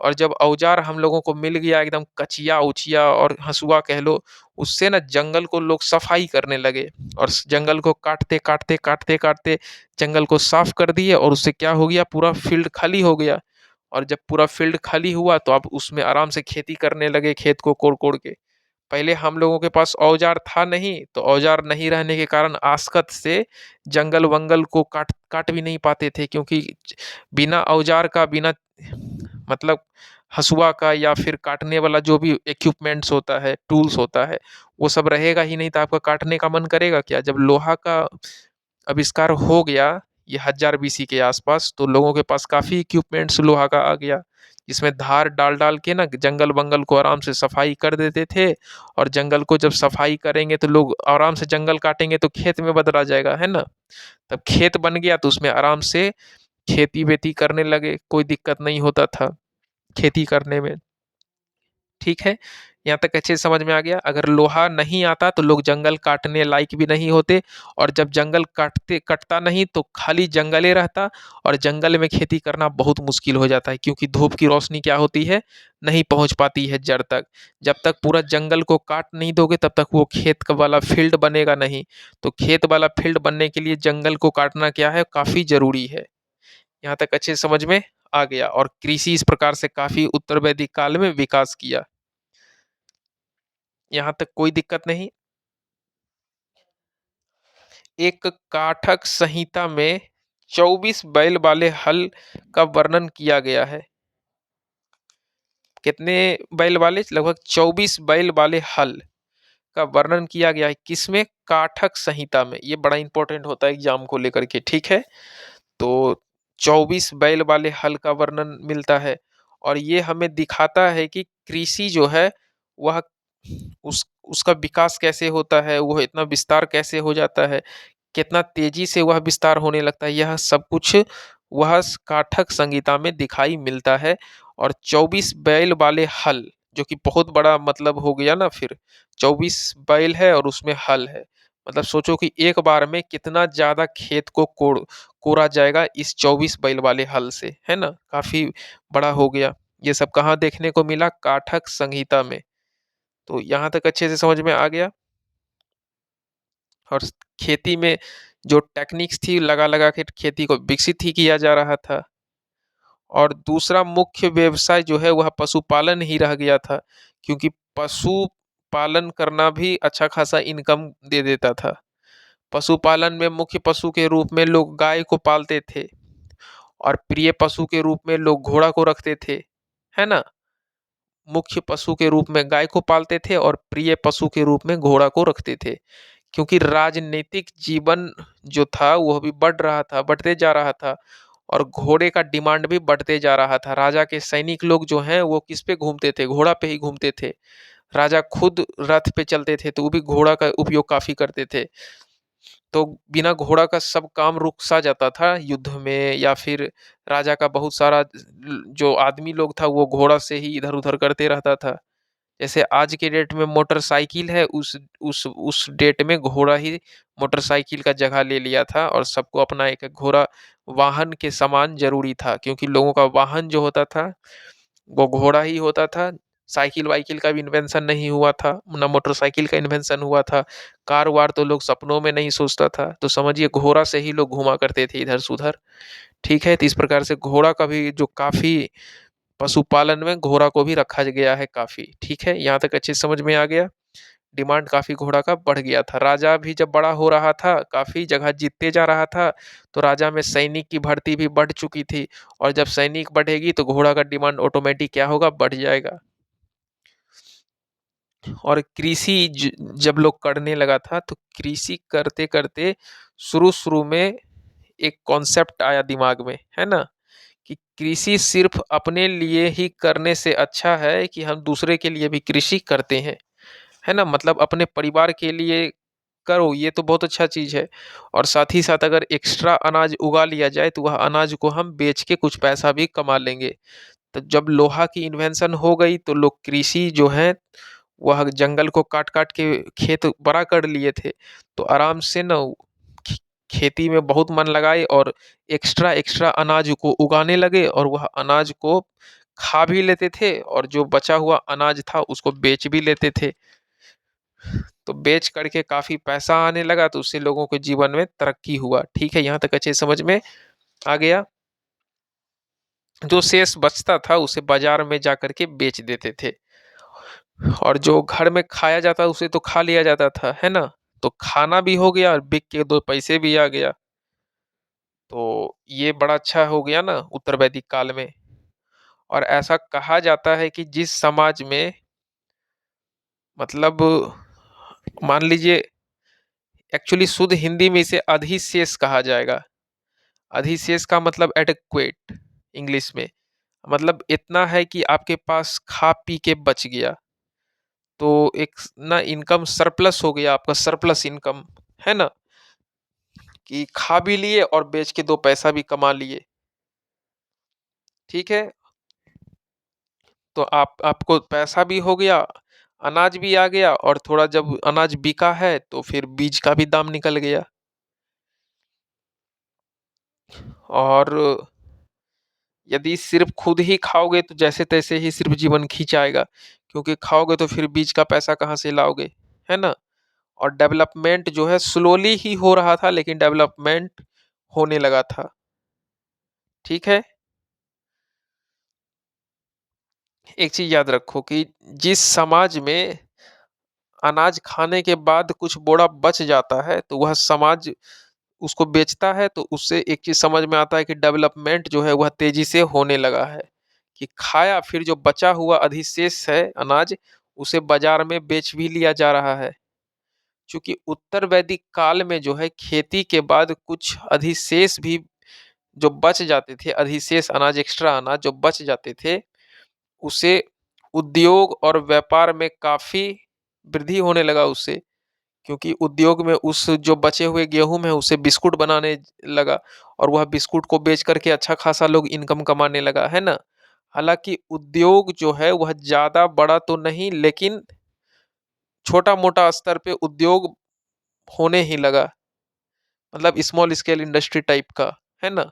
और जब औजार हम लोगों को मिल गया एकदम कचिया उचिया और हंसुआ कह लो, उससे ना जंगल को लोग सफाई करने लगे और जंगल को काटते काटते काटते काटते जंगल को साफ कर दिए और उससे क्या हो गया, पूरा फील्ड खाली हो गया। और जब पूरा फील्ड खाली हुआ तो अब उसमें आराम से खेती करने लगे, खेत को कोड़ कोड़ के। पहले हम लोगों के पास औजार था नहीं, तो औजार नहीं रहने के कारण आसकत से जंगल वंगल को काट काट भी नहीं पाते थे, क्योंकि बिना औजार का, बिना मतलब हसुआ का या फिर काटने वाला जो भी इक्विपमेंट्स होता है, टूल्स होता है, वो सब रहेगा ही नहीं, तो आपका काटने का मन करेगा क्या। जब लोहा का आविष्कार हो गया ये 1000 BC के आसपास, तो लोगों के पास काफी इक्विपमेंट्स लोहा का आ गया, जिसमें धार डाल डाल के ना जंगल वंगल को आराम से सफाई कर देते थे। और जंगल को जब सफाई करेंगे तो लोग आराम से जंगल काटेंगे तो खेत में बदला जाएगा, है ना। तब खेत बन गया तो उसमें आराम से खेती वेती करने लगे, कोई दिक्कत नहीं होता था खेती करने में। ठीक है, यहाँ तक अच्छे से समझ में आ गया। अगर लोहा नहीं आता तो लोग जंगल काटने लायक भी नहीं होते, और जब जंगल काटते कटता नहीं तो खाली जंगले रहता, और जंगल में खेती करना बहुत मुश्किल हो जाता है, क्योंकि धूप की रोशनी क्या होती है, नहीं पहुंच पाती है जड़ तक। जब तक पूरा जंगल को काट नहीं दोगे तब तक वो खेत का वाला फील्ड बनेगा नहीं। तो खेत वाला फील्ड बनने के लिए जंगल को काटना क्या है, काफी जरूरी है। यहाँ तक अच्छे से समझ में आ गया। और कृषि इस प्रकार से काफी उत्तर वैदिक काल में विकास किया। यहाँ तक कोई दिक्कत नहीं। एक काठक संहिता में 24 बैल वाले हल का वर्णन किया गया है। कितने बैल वाले, लगभग 24 बैल वाले हल का वर्णन किया गया है, किसमें, काठक संहिता में। ये बड़ा इंपॉर्टेंट होता है एग्जाम को लेकर के, ठीक है। तो 24 बैल वाले हल का वर्णन मिलता है, और ये हमें दिखाता है कि कृषि जो है वह उसका विकास कैसे होता है, वह इतना विस्तार कैसे हो जाता है, कितना तेजी से वह विस्तार होने लगता है, यह सब कुछ वह काठक संहिता में दिखाई मिलता है। और 24 बैल वाले हल, जो कि बहुत बड़ा मतलब हो गया ना, फिर 24 बैल है और उसमें हल है, मतलब सोचो कि एक बार में कितना ज्यादा खेत को कोड़ा जाएगा इस 24 बैल वाले हल से, है ना, काफी बड़ा हो गया। ये सब कहाँ देखने को मिला, काठक संहिता में। तो यहाँ तक अच्छे से समझ में आ गया। और खेती में जो टेक्निक्स थी लगा लगा के खेती को विकसित ही किया जा रहा था। और दूसरा मुख्य व्यवसाय जो है वह पशुपालन ही रह गया था, क्योंकि पशु पालन करना भी अच्छा खासा इनकम दे देता था। पशुपालन में मुख्य पशु के रूप में लोग गाय को पालते थे, और प्रिय पशु के रूप में लोग घोड़ा को रखते थे, है ना। मुख्य पशु के रूप में गाय को पालते थे और प्रिय पशु के रूप में घोड़ा को रखते थे, क्योंकि राजनीतिक जीवन जो था वह भी बढ़ रहा था, बढ़ते जा रहा था, और घोड़े का डिमांड भी बढ़ते जा रहा था। राजा के सैनिक लोग जो हैं वो किस पे घूमते थे, घोड़ा पे ही घूमते थे। राजा खुद रथ पे चलते थे तो वो भी घोड़ा का उपयोग काफी करते थे। तो बिना घोड़ा का सब काम रुक सा जाता था युद्ध में, या फिर राजा का बहुत सारा जो आदमी लोग था वो घोड़ा से ही इधर उधर करते रहता था। जैसे आज के डेट में मोटरसाइकिल है, उस डेट में घोड़ा ही मोटरसाइकिल का जगह ले लिया था, और सबको अपना एक घोड़ा वाहन के समान जरूरी था, क्योंकि लोगों का वाहन जो होता था वो घोड़ा ही होता था। साइकिल वाइकिल का भी इन्वेंशन नहीं हुआ था, ना मोटरसाइकिल का इन्वेंशन हुआ था। कार वार तो लोग सपनों में नहीं सोचता था, तो समझिए घोड़ा से ही लोग घुमा करते थे इधर से उधर। ठीक है, तो इस प्रकार से घोड़ा का भी जो काफी पशुपालन में घोड़ा को भी रखा गया है काफ़ी। ठीक है, यहाँ तक अच्छे से समझ में आ गया। डिमांड काफ़ी घोड़ा का बढ़ गया था। राजा भी जब बड़ा हो रहा था, काफ़ी जगह जीतते जा रहा था, तो राजा में सैनिक की भर्ती भी बढ़ चुकी थी, और जब सैनिक बढ़ेगी तो घोड़ा का डिमांड ऑटोमेटिक क्या होगा, बढ़ जाएगा। और कृषि जब लोग करने लगा था, तो कृषि करते करते शुरू शुरू में एक कॉन्सेप्ट आया दिमाग में, है ना, कि कृषि सिर्फ अपने लिए ही करने से अच्छा है कि हम दूसरे के लिए भी कृषि करते हैं, है ना, मतलब अपने परिवार के लिए करो, ये तो बहुत अच्छा चीज़ है। और साथ ही साथ अगर एक्स्ट्रा अनाज उगा लिया जाए तो वह अनाज को हम बेच के कुछ पैसा भी कमा लेंगे। तो जब लोहा की इन्वेंशन हो गई तो लोग कृषि जो है वह जंगल को काट काट के खेत बड़ा कर लिए थे, तो आराम से ना खे- खेती में बहुत मन लगाए और एक्स्ट्रा एक्स्ट्रा अनाज को उगाने लगे, और वह अनाज को खा भी लेते थे, और जो बचा हुआ अनाज था उसको बेच भी लेते थे। तो बेच करके काफी पैसा आने लगा, तो उससे लोगों के जीवन में तरक्की हुआ। ठीक है, यहाँ तक अच्छे समझ में आ गया। जो शेष बचता था उसे बाजार में जा करके बेच देते थे, और जो घर में खाया जाता उसे तो खा लिया जाता था, है ना। तो खाना भी हो गया और बिक के दो पैसे भी आ गया। तो ये बड़ा अच्छा हो गया ना उत्तर वैदिक काल में। और ऐसा कहा जाता है कि जिस समाज में, मतलब मान लीजिए, एक्चुअली शुद्ध हिंदी में इसे अधिशेष कहा जाएगा। अधिशेष का मतलब एडेक्वेट इंग्लिश में, मतलब इतना है कि आपके पास खा पी के बच गया, तो एक ना इनकम सरप्लस हो गया, आपका सरप्लस इनकम, है ना, कि खा भी लिए और बेच के दो पैसा भी कमा लिए। ठीक है, तो आपको पैसा भी हो गया, अनाज भी आ गया, और थोड़ा जब अनाज बिका है तो फिर बीज का भी दाम निकल गया। और यदि सिर्फ खुद ही खाओगे तो जैसे तैसे ही सिर्फ जीवन खींचाएगा, क्योंकि खाओगे तो फिर बीज का पैसा कहाँ से लाओगे, है ना। और डेवलपमेंट जो है स्लोली ही हो रहा था, लेकिन डेवलपमेंट होने लगा था। ठीक है, एक चीज याद रखो कि जिस समाज में अनाज खाने के बाद कुछ बोरा बच जाता है, तो वह समाज उसको बेचता है, तो उससे एक चीज समझ में आता है कि डेवलपमेंट जो है वह तेजी से होने लगा है। कि खाया फिर जो बचा हुआ अधिशेष है अनाज, उसे बाजार में बेच भी लिया जा रहा है। क्योंकि उत्तर वैदिक काल में जो है खेती के बाद कुछ अधिशेष भी जो बच जाते थे, अधिशेष अनाज, एक्स्ट्रा अनाज जो बच जाते थे, उसे उद्योग और व्यापार में काफी वृद्धि होने लगा उससे। क्योंकि उद्योग में उस जो बचे हुए गेहूं है उसे बिस्कुट बनाने लगा, और वह बिस्कुट को बेच करके अच्छा खासा लोग इनकम कमाने लगा, है ना। हालांकि उद्योग जो है वह ज्यादा बड़ा तो नहीं, लेकिन छोटा मोटा स्तर पे उद्योग होने ही लगा, मतलब स्मॉल स्केल इंडस्ट्री टाइप का, है ना।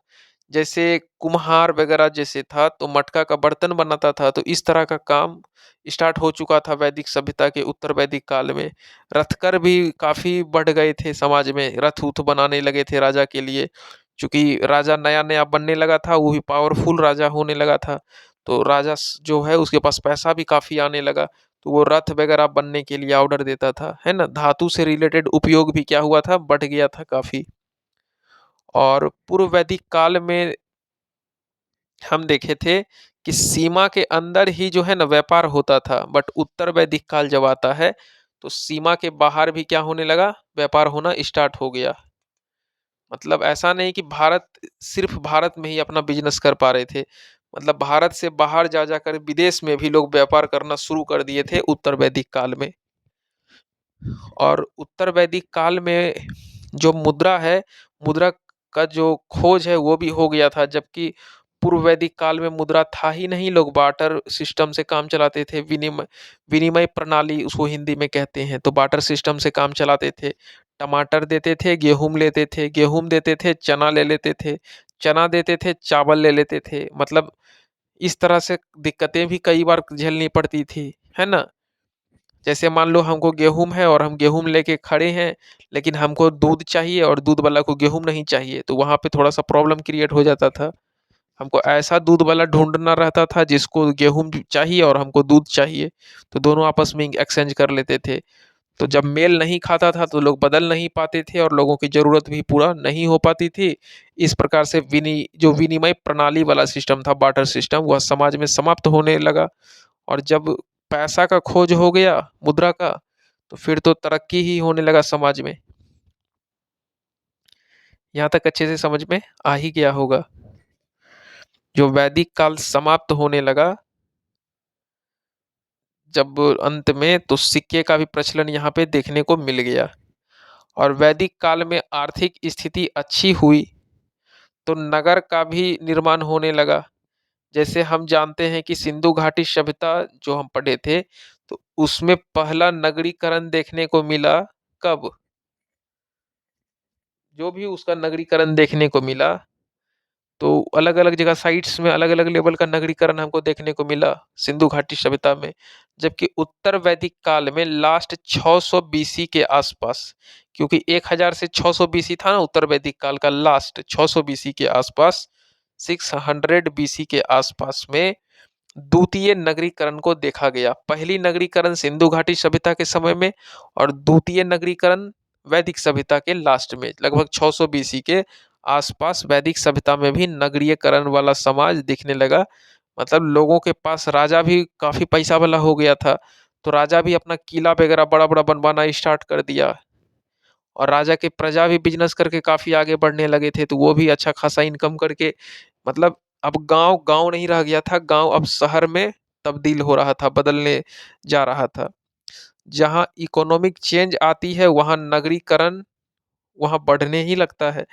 जैसे कुम्हार वगैरह जैसे था तो मटका का बर्तन बनाता था, तो इस तरह का काम स्टार्ट हो चुका था वैदिक सभ्यता के उत्तर वैदिक काल में। रथकर भी काफी बढ़ गए थे समाज में, रथ उथ बनाने लगे थे राजा के लिए, क्योंकि राजा नया नया बनने लगा था, वो भी पावरफुल राजा होने लगा था। तो राजा जो है उसके पास पैसा भी काफी आने लगा, तो वो रथ वगैरह बनने के लिए ऑर्डर देता था, है ना। धातु से रिलेटेड उपयोग भी क्या हुआ था, बढ़ गया था काफी। और पूर्व वैदिक काल में हम देखे थे कि सीमा के अंदर ही जो है ना व्यापार होता था, बट उत्तर वैदिक काल जब आता है तो सीमा के बाहर भी क्या होने लगा, व्यापार होना स्टार्ट हो गया। मतलब ऐसा नहीं कि भारत, सिर्फ भारत में ही अपना बिजनेस कर पा रहे थे, मतलब भारत से बाहर जा जाकर विदेश में भी लोग व्यापार करना शुरू कर दिए थे उत्तर वैदिक काल में। और उत्तर वैदिक काल में जो मुद्रा है, मुद्रा का जो खोज है वो भी हो गया था, जबकि पूर्व वैदिक काल में मुद्रा था ही नहीं, लोग बार्टर सिस्टम से काम चलाते थे, विनिमय विनिमय प्रणाली उसको हिंदी में कहते हैं, तो बार्टर सिस्टम से काम चलाते थे। टमाटर देते थे, गेहूं लेते थे, गेहूं देते थे, चना ले लेते थे, चना देते थे, चावल ले लेते थे, मतलब इस तरह से दिक्कतें भी कई बार झेलनी पड़ती थी, है ना। जैसे मान लो हमको गेहूं है और हम गेहूं लेके खड़े हैं, लेकिन हमको दूध चाहिए और दूध वाला को गेहूं नहीं चाहिए, तो वहां पे थोड़ा सा प्रॉब्लम क्रिएट हो जाता था। हमको ऐसा दूध वाला ढूँढना रहता था जिसको गेहूँ चाहिए और हमको दूध चाहिए, तो दोनों आपस में एक्सचेंज कर लेते थे। तो जब मेल नहीं खाता था तो लोग बदल नहीं पाते थे और लोगों की ज़रूरत भी पूरा नहीं हो पाती थी। इस प्रकार से जो विनिमय प्रणाली वाला सिस्टम था, बार्टर सिस्टम, वह समाज में समाप्त होने लगा। और जब पैसा का खोज हो गया, मुद्रा का, तो फिर तो तरक्की ही होने लगा समाज में। यहाँ तक अच्छे से समझ में आ ही गया होगा। जो वैदिक काल समाप्त होने लगा जब अंत में, तो सिक्के का भी प्रचलन यहाँ पे देखने को मिल गया। और वैदिक काल में आर्थिक स्थिति अच्छी हुई तो नगर का भी निर्माण होने लगा। जैसे हम जानते हैं कि सिंधु घाटी सभ्यता जो हम पढ़े थे, तो उसमें पहला नगरीकरण देखने को मिला। कब? जो भी उसका नगरीकरण देखने को मिला, तो अलग अलग जगह साइट्स में अलग अलग लेवल का नगरीकरण हमको देखने को मिला सिंधु घाटी सभ्यता में। जबकि उत्तर वैदिक काल में लास्ट 600 बीसी के आसपास, क्योंकि 1000 से 600 बीसी था ना उत्तर वैदिक काल का, लास्ट 600 बीसी के आसपास, 600 बीसी के आसपास में द्वितीय नगरीकरण को देखा गया। पहली नगरीकरण सिंधु घाटी सभ्यता के समय में और द्वितीय नगरीकरण वैदिक सभ्यता के लास्ट में, लगभग 600 बीसी के आसपास वैदिक सभ्यता में भी नगरीकरण वाला समाज दिखने लगा। मतलब लोगों के पास, राजा भी काफी पैसा वाला हो गया था, तो राजा भी अपना किला वगैरह बड़ा बड़ा बनवाना स्टार्ट कर दिया। और राजा के प्रजा भी बिजनेस करके काफी आगे बढ़ने लगे थे, तो वो भी अच्छा खासा इनकम करके, मतलब अब गांव गांव नहीं रह गया था, गांव अब शहर में तब्दील हो रहा था, बदलने जा रहा था। जहां इकोनॉमिक चेंज आती है वहां नगरीकरण वहां बढ़ने ही लगता है।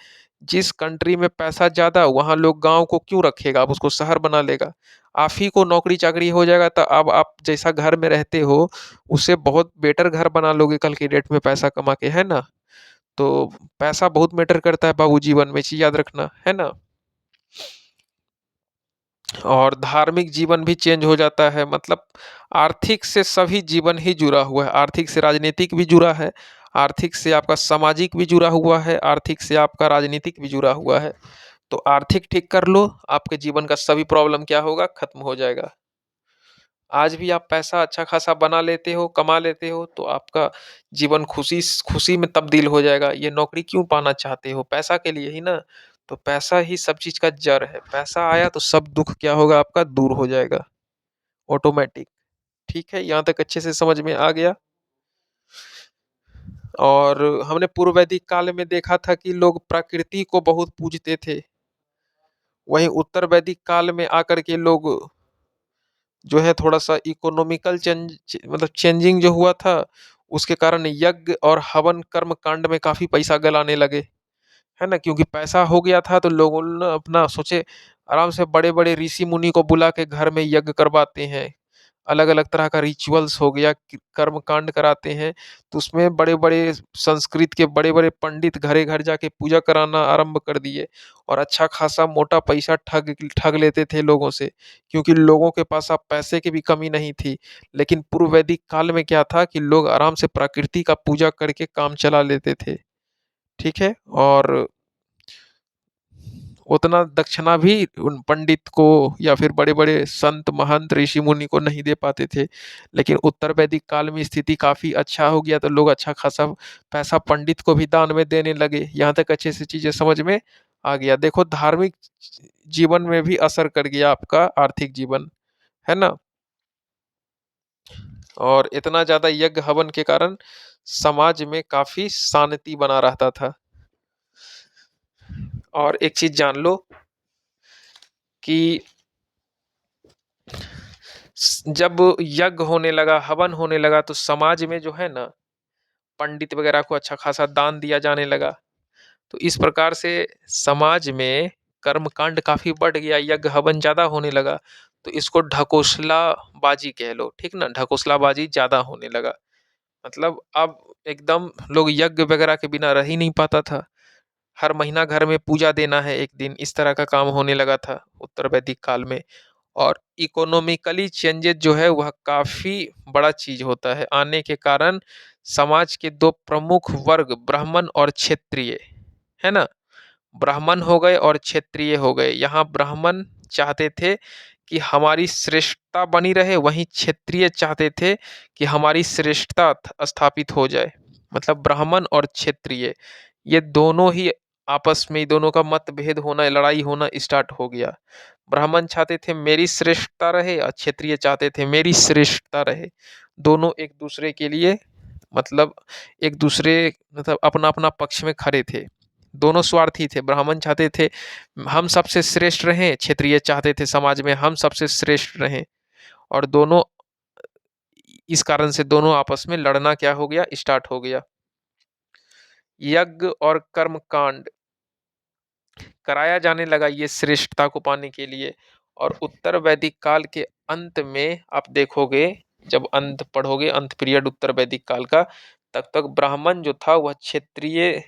जिस कंट्री में पैसा ज्यादा, वहां लोग गांव को क्यों रखेगा, अब उसको शहर बना लेगा। आप ही को नौकरी चाकरी हो जाएगा, तो अब आप जैसा घर में रहते हो उससे बहुत बेटर घर बना लोगे कल की डेट में पैसा कमा के, है ना। तो पैसा बहुत मैटर करता है बाबू जीवन में, चीज याद रखना, है ना। और धार्मिक जीवन भी चेंज हो जाता है। मतलब आर्थिक से सभी जीवन ही जुड़ा हुआ है, आर्थिक से राजनीतिक भी जुड़ा है, आर्थिक से आपका सामाजिक भी जुड़ा हुआ है, आर्थिक से आपका राजनीतिक भी जुड़ा हुआ है। तो आर्थिक ठीक कर लो, आपके जीवन का सभी प्रॉब्लम क्या होगा, खत्म हो जाएगा। आज भी आप पैसा अच्छा खासा बना लेते हो, कमा लेते हो, तो आपका जीवन खुशी खुशी में तब्दील हो जाएगा। ये नौकरी क्यों पाना चाहते हो, पैसा के लिए ही ना। तो पैसा ही सब चीज का जड़ है। पैसा आया तो सब दुख क्या होगा, आपका दूर हो जाएगा ऑटोमेटिक। ठीक है, यहाँ तक अच्छे से समझ में आ गया। और हमने पूर्व वैदिक काल में देखा था कि लोग प्रकृति को बहुत पूजते थे। वहीं उत्तर वैदिक काल में आकर के लोग जो है थोड़ा सा इकोनॉमिकल मतलब चेंजिंग जो हुआ था, उसके कारण यज्ञ और हवन कर्म कांड में काफी पैसा गलाने लगे, है ना। क्योंकि पैसा हो गया था तो लोगों ने अपना सोचे, आराम से बड़े बड़े ऋषि मुनि को बुला के घर में यज्ञ करवाते हैं, अलग अलग तरह का रिचुअल्स हो गया, कर्म कांड कराते हैं। तो उसमें बड़े बड़े संस्कृत के बड़े बड़े पंडित घरे घर जाके पूजा कराना आरंभ कर दिए। और अच्छा खासा मोटा पैसा ठग ठग लेते थे लोगों से, क्योंकि लोगों के पास अब पैसे की भी कमी नहीं थी। लेकिन पूर्व वैदिक काल में क्या था कि लोग आराम से प्रकृति का पूजा करके काम चला लेते थे। ठीक है। और उतना दक्षिणा भी उन पंडित को या फिर बड़े बड़े संत महंत ऋषि मुनि को नहीं दे पाते थे। लेकिन उत्तर वैदिक काल में स्थिति काफी अच्छा हो गया, तो लोग अच्छा खासा पैसा पंडित को भी दान में देने लगे। यहाँ तक अच्छे से चीजें समझ में आ गया। देखो, धार्मिक जीवन में भी असर कर गया आपका आर्थिक जीवन, है ना। और इतना ज्यादा यज्ञ हवन के कारण समाज में काफी शांति बना रहता था। और एक चीज जान लो कि जब यज्ञ होने लगा, हवन होने लगा, तो समाज में जो है ना, पंडित वगैरह को अच्छा खासा दान दिया जाने लगा। तो इस प्रकार से समाज में कर्मकांड काफी बढ़ गया, यज्ञ हवन ज्यादा होने लगा। तो इसको ढकोसला बाजी कह लो, ठीक ना, ढकोसला बाजी ज्यादा होने लगा। मतलब अब एकदम लोग यज्ञ वगैरह के बिना रह ही नहीं पाता था। हर महीना घर में पूजा देना है एक दिन, इस तरह का काम होने लगा था उत्तर वैदिक काल में। और इकोनॉमिकली चेंजेस जो है वह काफी बड़ा चीज होता है आने के कारण। समाज के दो प्रमुख वर्ग, ब्राह्मण और क्षत्रिय, है ना। ब्राह्मण हो गए और क्षत्रिय हो गए। यहाँ ब्राह्मण चाहते थे कि हमारी श्रेष्ठता बनी रहे, वहीं क्षत्रिय चाहते थे कि हमारी श्रेष्ठता स्थापित हो जाए। मतलब ब्राह्मण और क्षत्रिय ये दोनों ही आपस में, दोनों का मतभेद होना, लड़ाई होना स्टार्ट हो गया। ब्राह्मण चाहते थे मेरी श्रेष्ठता रहे और क्षत्रिय चाहते थे मेरी श्रेष्ठता रहे। दोनों एक दूसरे के लिए मतलब एक दूसरे मतलब अपना अपना पक्ष में खड़े थे। दोनों स्वार्थी थे। ब्राह्मण चाहते थे हम सबसे श्रेष्ठ रहें, क्षत्रिय चाहते थे समाज में हम सबसे श्रेष्ठ रहें। और दोनों इस कारण से दोनों आपस में लड़ना क्या हो गया, स्टार्ट हो गया। यज्ञ और कर्म कांड कराया जाने लगा ये श्रेष्ठता को पाने के लिए। और उत्तर वैदिक काल के अंत में आप देखोगे, जब अंत पढ़ोगे, अंत पीरियड उत्तर वैदिक काल का, तब तक ब्राह्मण जो था वह क्षत्रिय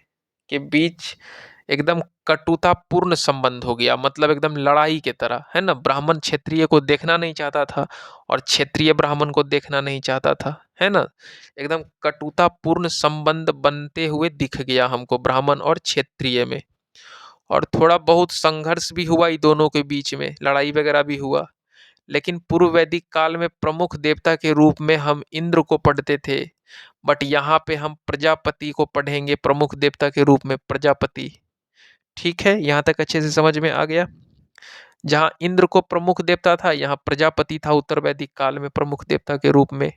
के बीच एकदम कटुतापूर्ण संबंध हो गया। मतलब एकदम लड़ाई के तरह, है ना। ब्राह्मण क्षत्रिय को देखना नहीं चाहता था और क्षत्रिय ब्राह्मण को देखना नहीं चाहता था, है ना। एकदम कटुतापूर्ण संबंध बनते हुए दिख गया हमको ब्राह्मण और क्षत्रिय में। और थोड़ा बहुत संघर्ष भी हुआ इन दोनों के बीच में, लड़ाई वगैरह भी हुआ। लेकिन पूर्व वैदिक काल में प्रमुख देवता के रूप में हम इंद्र को पढ़ते थे, बट यहाँ पे हम प्रजापति को पढ़ेंगे प्रमुख देवता के रूप में, प्रजापति। ठीक है, यहाँ तक अच्छे से समझ में आ गया। जहाँ इंद्र को प्रमुख देवता था, यहाँ प्रजापति था उत्तर वैदिक काल में प्रमुख देवता के रूप में,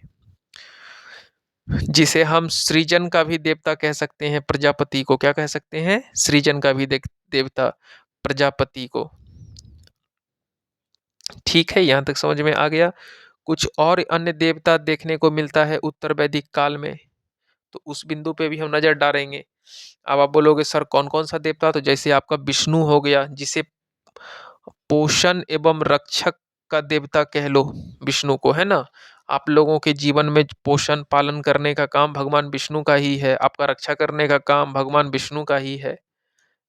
जिसे हम सृजन का भी देवता कह सकते हैं। प्रजापति को क्या कह सकते हैं, सृजन का भी देवता प्रजापति को। ठीक है, यहाँ तक समझ में आ गया। कुछ और अन्य देवता देखने को मिलता है उत्तर वैदिक काल में, तो उस बिंदु पे भी हम नजर डालेंगे। अब आप बोलोगे सर कौन कौन सा देवता, तो जैसे आपका विष्णु हो गया, जिसे पोषण एवं रक्षक का देवता कह लो विष्णु को, है ना। आप लोगों के जीवन में पोषण पालन करने का काम भगवान विष्णु का ही है, आपका रक्षा करने का काम भगवान विष्णु का ही है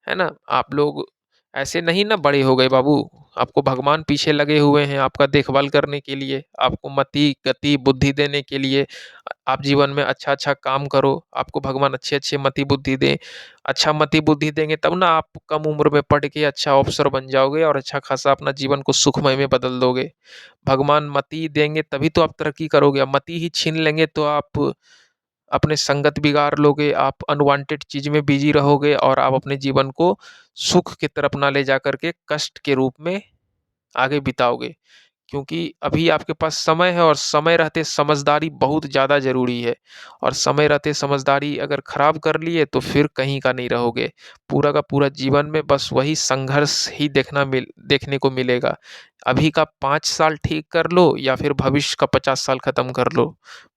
ना। आप लोग ऐसे नहीं ना बड़े हो गए बाबू, आपको भगवान पीछे लगे हुए हैं आपका देखभाल करने के लिए, आपको मति गति बुद्धि देने के लिए। आप जीवन में अच्छा अच्छा काम करो, आपको भगवान अच्छे अच्छे मति बुद्धि दें। अच्छा मति बुद्धि देंगे तब ना आप कम उम्र में पढ़ के अच्छा अफसर बन जाओगे और अच्छा खासा अपना जीवन को सुखमय में बदल दोगे। भगवान मति देंगे तभी तो आप तरक्की करोगे। मति ही छीन लेंगे तो आप अपने संगत बिगाड़ लोगे, आप अनवांटेड चीज में बिजी रहोगे और आप अपने जीवन को सुख की तरफ ना ले जा करके कष्ट के रूप में आगे बिताओगे। क्योंकि अभी आपके पास समय है और समय रहते समझदारी बहुत ज़्यादा ज़रूरी है। और समय रहते समझदारी अगर खराब कर लिए तो फिर कहीं का नहीं रहोगे। पूरा का पूरा जीवन में बस वही संघर्ष ही देखने को मिलेगा। अभी का 5 साल ठीक कर लो या फिर भविष्य का 50 साल खत्म कर लो,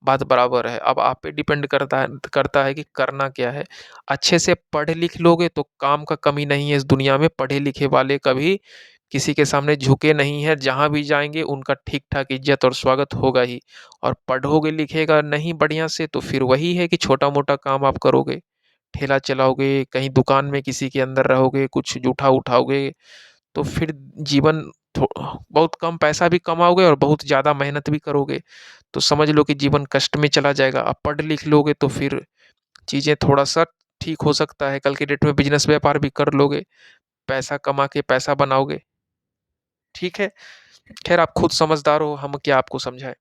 बात बराबर है। अब आप पे डिपेंड करता है कि करना क्या है। अच्छे से पढ़ लिख लोगे तो काम का कमी नहीं है इस दुनिया में। पढ़े लिखे वाले कभी किसी के सामने झुके नहीं हैं, जहाँ भी जाएंगे उनका ठीक ठाक इज्जत और स्वागत होगा ही। और पढ़ोगे लिखेगा नहीं बढ़िया से तो फिर वही है कि छोटा मोटा काम आप करोगे, ठेला चलाओगे, कहीं दुकान में किसी के अंदर रहोगे, कुछ जूठा उठाओगे, तो फिर जीवन बहुत कम पैसा भी कमाओगे और बहुत ज़्यादा मेहनत भी करोगे, तो समझ लो कि जीवन कष्ट में चला जाएगा। अब पढ़ लिख लोगे तो फिर चीज़ें थोड़ा सा ठीक हो सकता है, कल के डेट में बिजनेस व्यापार भी कर लोगे, पैसा कमा के पैसा बनाओगे। ठीक है, खैर आप खुद समझदार हो, हम क्या आपको समझाएं।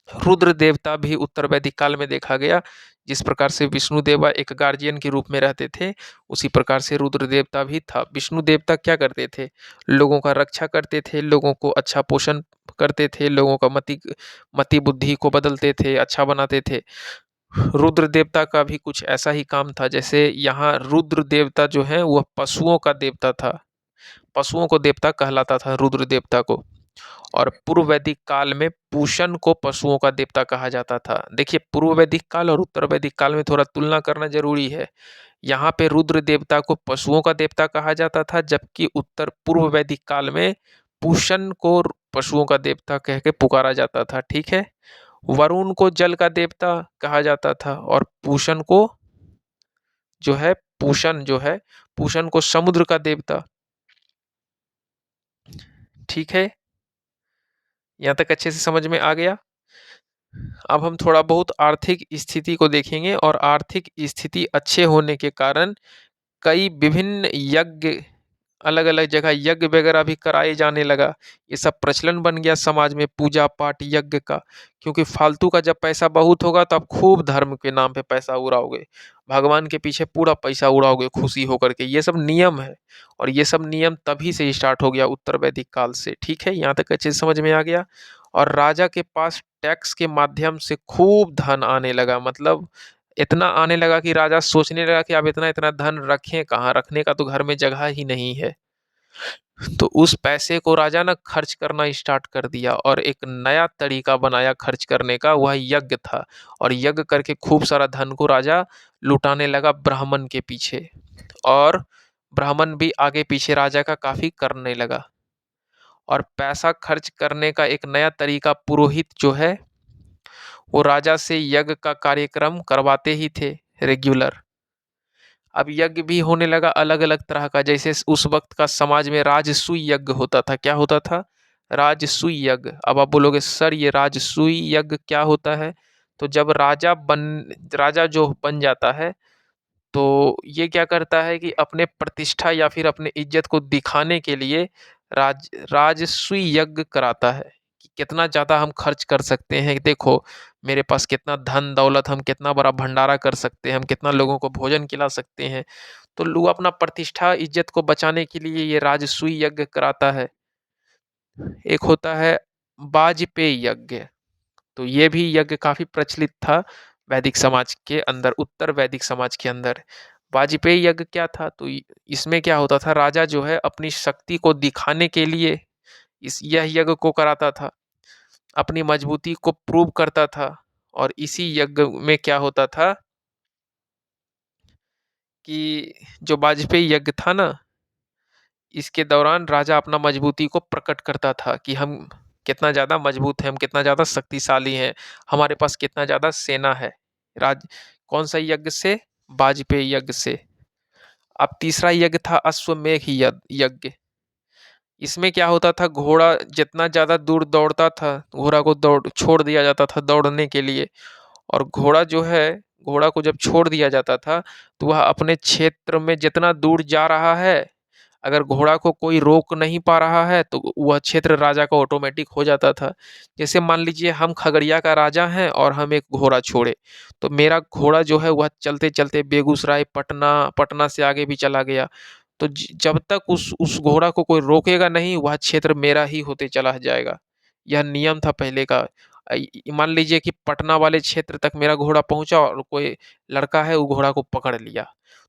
रुद्र देवता भी उत्तर वैदिक काल में देखा गया। जिस प्रकार से विष्णु देवा एक गार्जियन के रूप में रहते थे, उसी प्रकार से रुद्र देवता भी था। विष्णु देवता क्या करते थे, लोगों का रक्षा करते थे, लोगों को अच्छा पोषण करते थे, लोगों का मति बुद्धि को बदलते थे, अच्छा बनाते थे। रुद्र देवता का भी कुछ ऐसा ही काम था। जैसे यहाँ रुद्र देवता जो है वह पशुओं का देवता था, पशुओं को देवता कहलाता था रुद्र देवता को। और पूर्व वैदिक काल में पूषण को पशुओं का देवता कहा जाता था। देखिए, पूर्व वैदिक काल और उत्तर वैदिक काल में थोड़ा तुलना करना जरूरी है। यहाँ पे रुद्र देवता को पशुओं का देवता कहा जाता था, जबकि उत्तर पूर्व वैदिक काल में पूषण को पशुओं का देवता कह के पुकारा जाता था। ठीक है, वरुण को जल का देवता कहा जाता था और पूषण को जो है पूषण को समुद्र का देवता। ठीक है, यहाँ तक अच्छे से समझ में आ गया। अब हम थोड़ा बहुत आर्थिक स्थिति को देखेंगे और आर्थिक स्थिति अच्छे होने के कारण कई विभिन्न यज्ञ अलग-अलग जगह यज्ञ वगैरह भी कराए जाने लगा। ये सब प्रचलन बन गया समाज में पूजा-पाठ, यज्ञ का। क्योंकि फालतू का जब पैसा बहुत होगा तब खूब धर्म के नाम पे पैसा उड़ाओगे। भगवान के पीछे पूरा पैसा उड़ाओगे खुशी होकर के। ये सब नियम है और ये सब नियम तभी से स्टार्ट हो गया उत्तर वैदिक काल से। ठीक है, यहाँ तक अच्छे से समझ में आ गया। और राजा के पास टैक्स के माध्यम से खूब धन आने लगा। मतलब इतना आने लगा कि राजा सोचने लगा कि अब इतना इतना धन रखें कहाँ, रखने का तो घर में जगह ही नहीं है। तो उस पैसे को राजा ना खर्च करना स्टार्ट कर दिया और एक नया तरीका बनाया खर्च करने का, वह यज्ञ था। और यज्ञ करके खूब सारा धन को राजा लुटाने लगा ब्राह्मण के पीछे। और ब्राह्मण भी आगे पीछे राजा का काफी करने लगा। और पैसा खर्च करने का एक नया तरीका पुरोहित जो है वो राजा से यज्ञ का कार्यक्रम करवाते ही थे रेगुलर। अब यज्ञ भी होने लगा अलग अलग तरह का। जैसे उस वक्त का समाज में राजसूय यज्ञ होता था। क्या होता था? राजसूय यज्ञ। अब आप बोलोगे सर ये राजसूय यज्ञ क्या होता है? तो जब राजा जो बन जाता है तो ये क्या करता है कि अपने प्रतिष्ठा या फिर अपने इज्जत को दिखाने के लिए राजसूय यज्ञ कराता है कि कितना ज्यादा हम खर्च कर सकते हैं। देखो मेरे पास कितना धन दौलत, हम कितना बड़ा भंडारा कर सकते हैं, हम कितना लोगों को भोजन खिला सकते हैं। तो लोग अपना प्रतिष्ठा इज्जत को बचाने के लिए ये राजसूय यज्ञ कराता है। एक होता है वाजपेयी यज्ञ। तो ये भी यज्ञ काफी प्रचलित था वैदिक समाज के अंदर, उत्तर वैदिक समाज के अंदर। वाजपेयी यज्ञ क्या था? तो इसमें क्या होता था, राजा जो है अपनी शक्ति को दिखाने के लिए इस यह यज्ञ को कराता था, अपनी मजबूती को प्रूव करता था। और इसी यज्ञ में क्या होता था कि जो वाजपेयी यज्ञ था ना, इसके दौरान राजा अपना मजबूती को प्रकट करता था कि हम कितना ज्यादा मजबूत हैं, हम कितना ज्यादा शक्तिशाली हैं, हमारे पास कितना ज्यादा सेना है। राज कौन सा यज्ञ से? वाजपेयी यज्ञ से। अब तीसरा यज्ञ था अश्वमेध यज्ञ। इसमें क्या होता था, घोड़ा जितना ज्यादा दूर दौड़ता था, घोड़ा को दौड़ छोड़ दिया जाता था दौड़ने के लिए। और घोड़ा जो है, घोड़ा को जब छोड़ दिया जाता था तो वह अपने क्षेत्र में जितना दूर जा रहा है, अगर घोड़ा को कोई रोक नहीं पा रहा है तो वह क्षेत्र राजा का ऑटोमेटिक हो जाता था। जैसे मान लीजिए हम खगड़िया का राजा हैं और हम एक घोड़ा छोड़े, तो मेरा घोड़ा जो है वह चलते चलते बेगूसराय, पटना, पटना से आगे भी चला गया। तो जब तक उस घोड़ा को कोई रोकेगा नहीं, वह क्षेत्र मेरा ही होते चला जाएगा। यह नियम था पहले का। मान लीजिए कि पटना वाले क्षेत्र तक मेरा घोड़ा पहुंचा और कोई लड़का है वो घोड़ा को पकड़ लिया,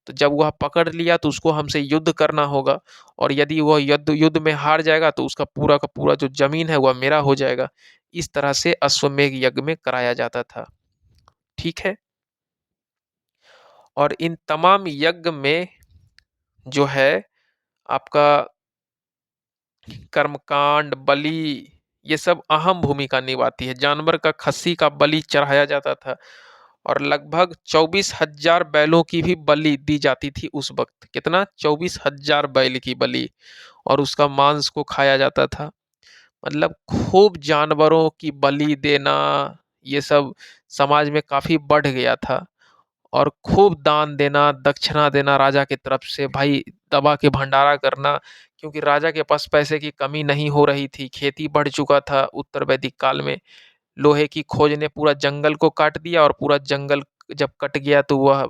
तो जब वह पकड़ लिया तो उसको हमसे युद्ध करना होगा। और यदि वह युद्ध युद्ध में हार जाएगा तो उसका पूरा का पूरा जो जमीन है वह मेरा हो जाएगा। इस तरह से अश्वमेध यज्ञ में कराया जाता था। ठीक है। और इन तमाम यज्ञ में जो है आपका कर्मकांड, बलि, ये सब अहम भूमिका निभाती है। जानवर का खस्सी का बलि चढ़ाया जाता था और लगभग 24,000 बैलों की भी बलि दी जाती थी उस वक्त। कितना? 24,000 बैल की बलि। और उसका मांस को खाया जाता था। मतलब खूब जानवरों की बलि देना, ये सब समाज में काफी बढ़ गया था। और खूब दान देना, दक्षिणा देना राजा की तरफ से, भाई दबा के भंडारा करना। क्योंकि राजा के पास पैसे की कमी नहीं हो रही थी, खेती बढ़ चुका था उत्तर वैदिक काल में। लोहे की खोज ने पूरा जंगल को काट दिया और पूरा जंगल जब कट गया तो वह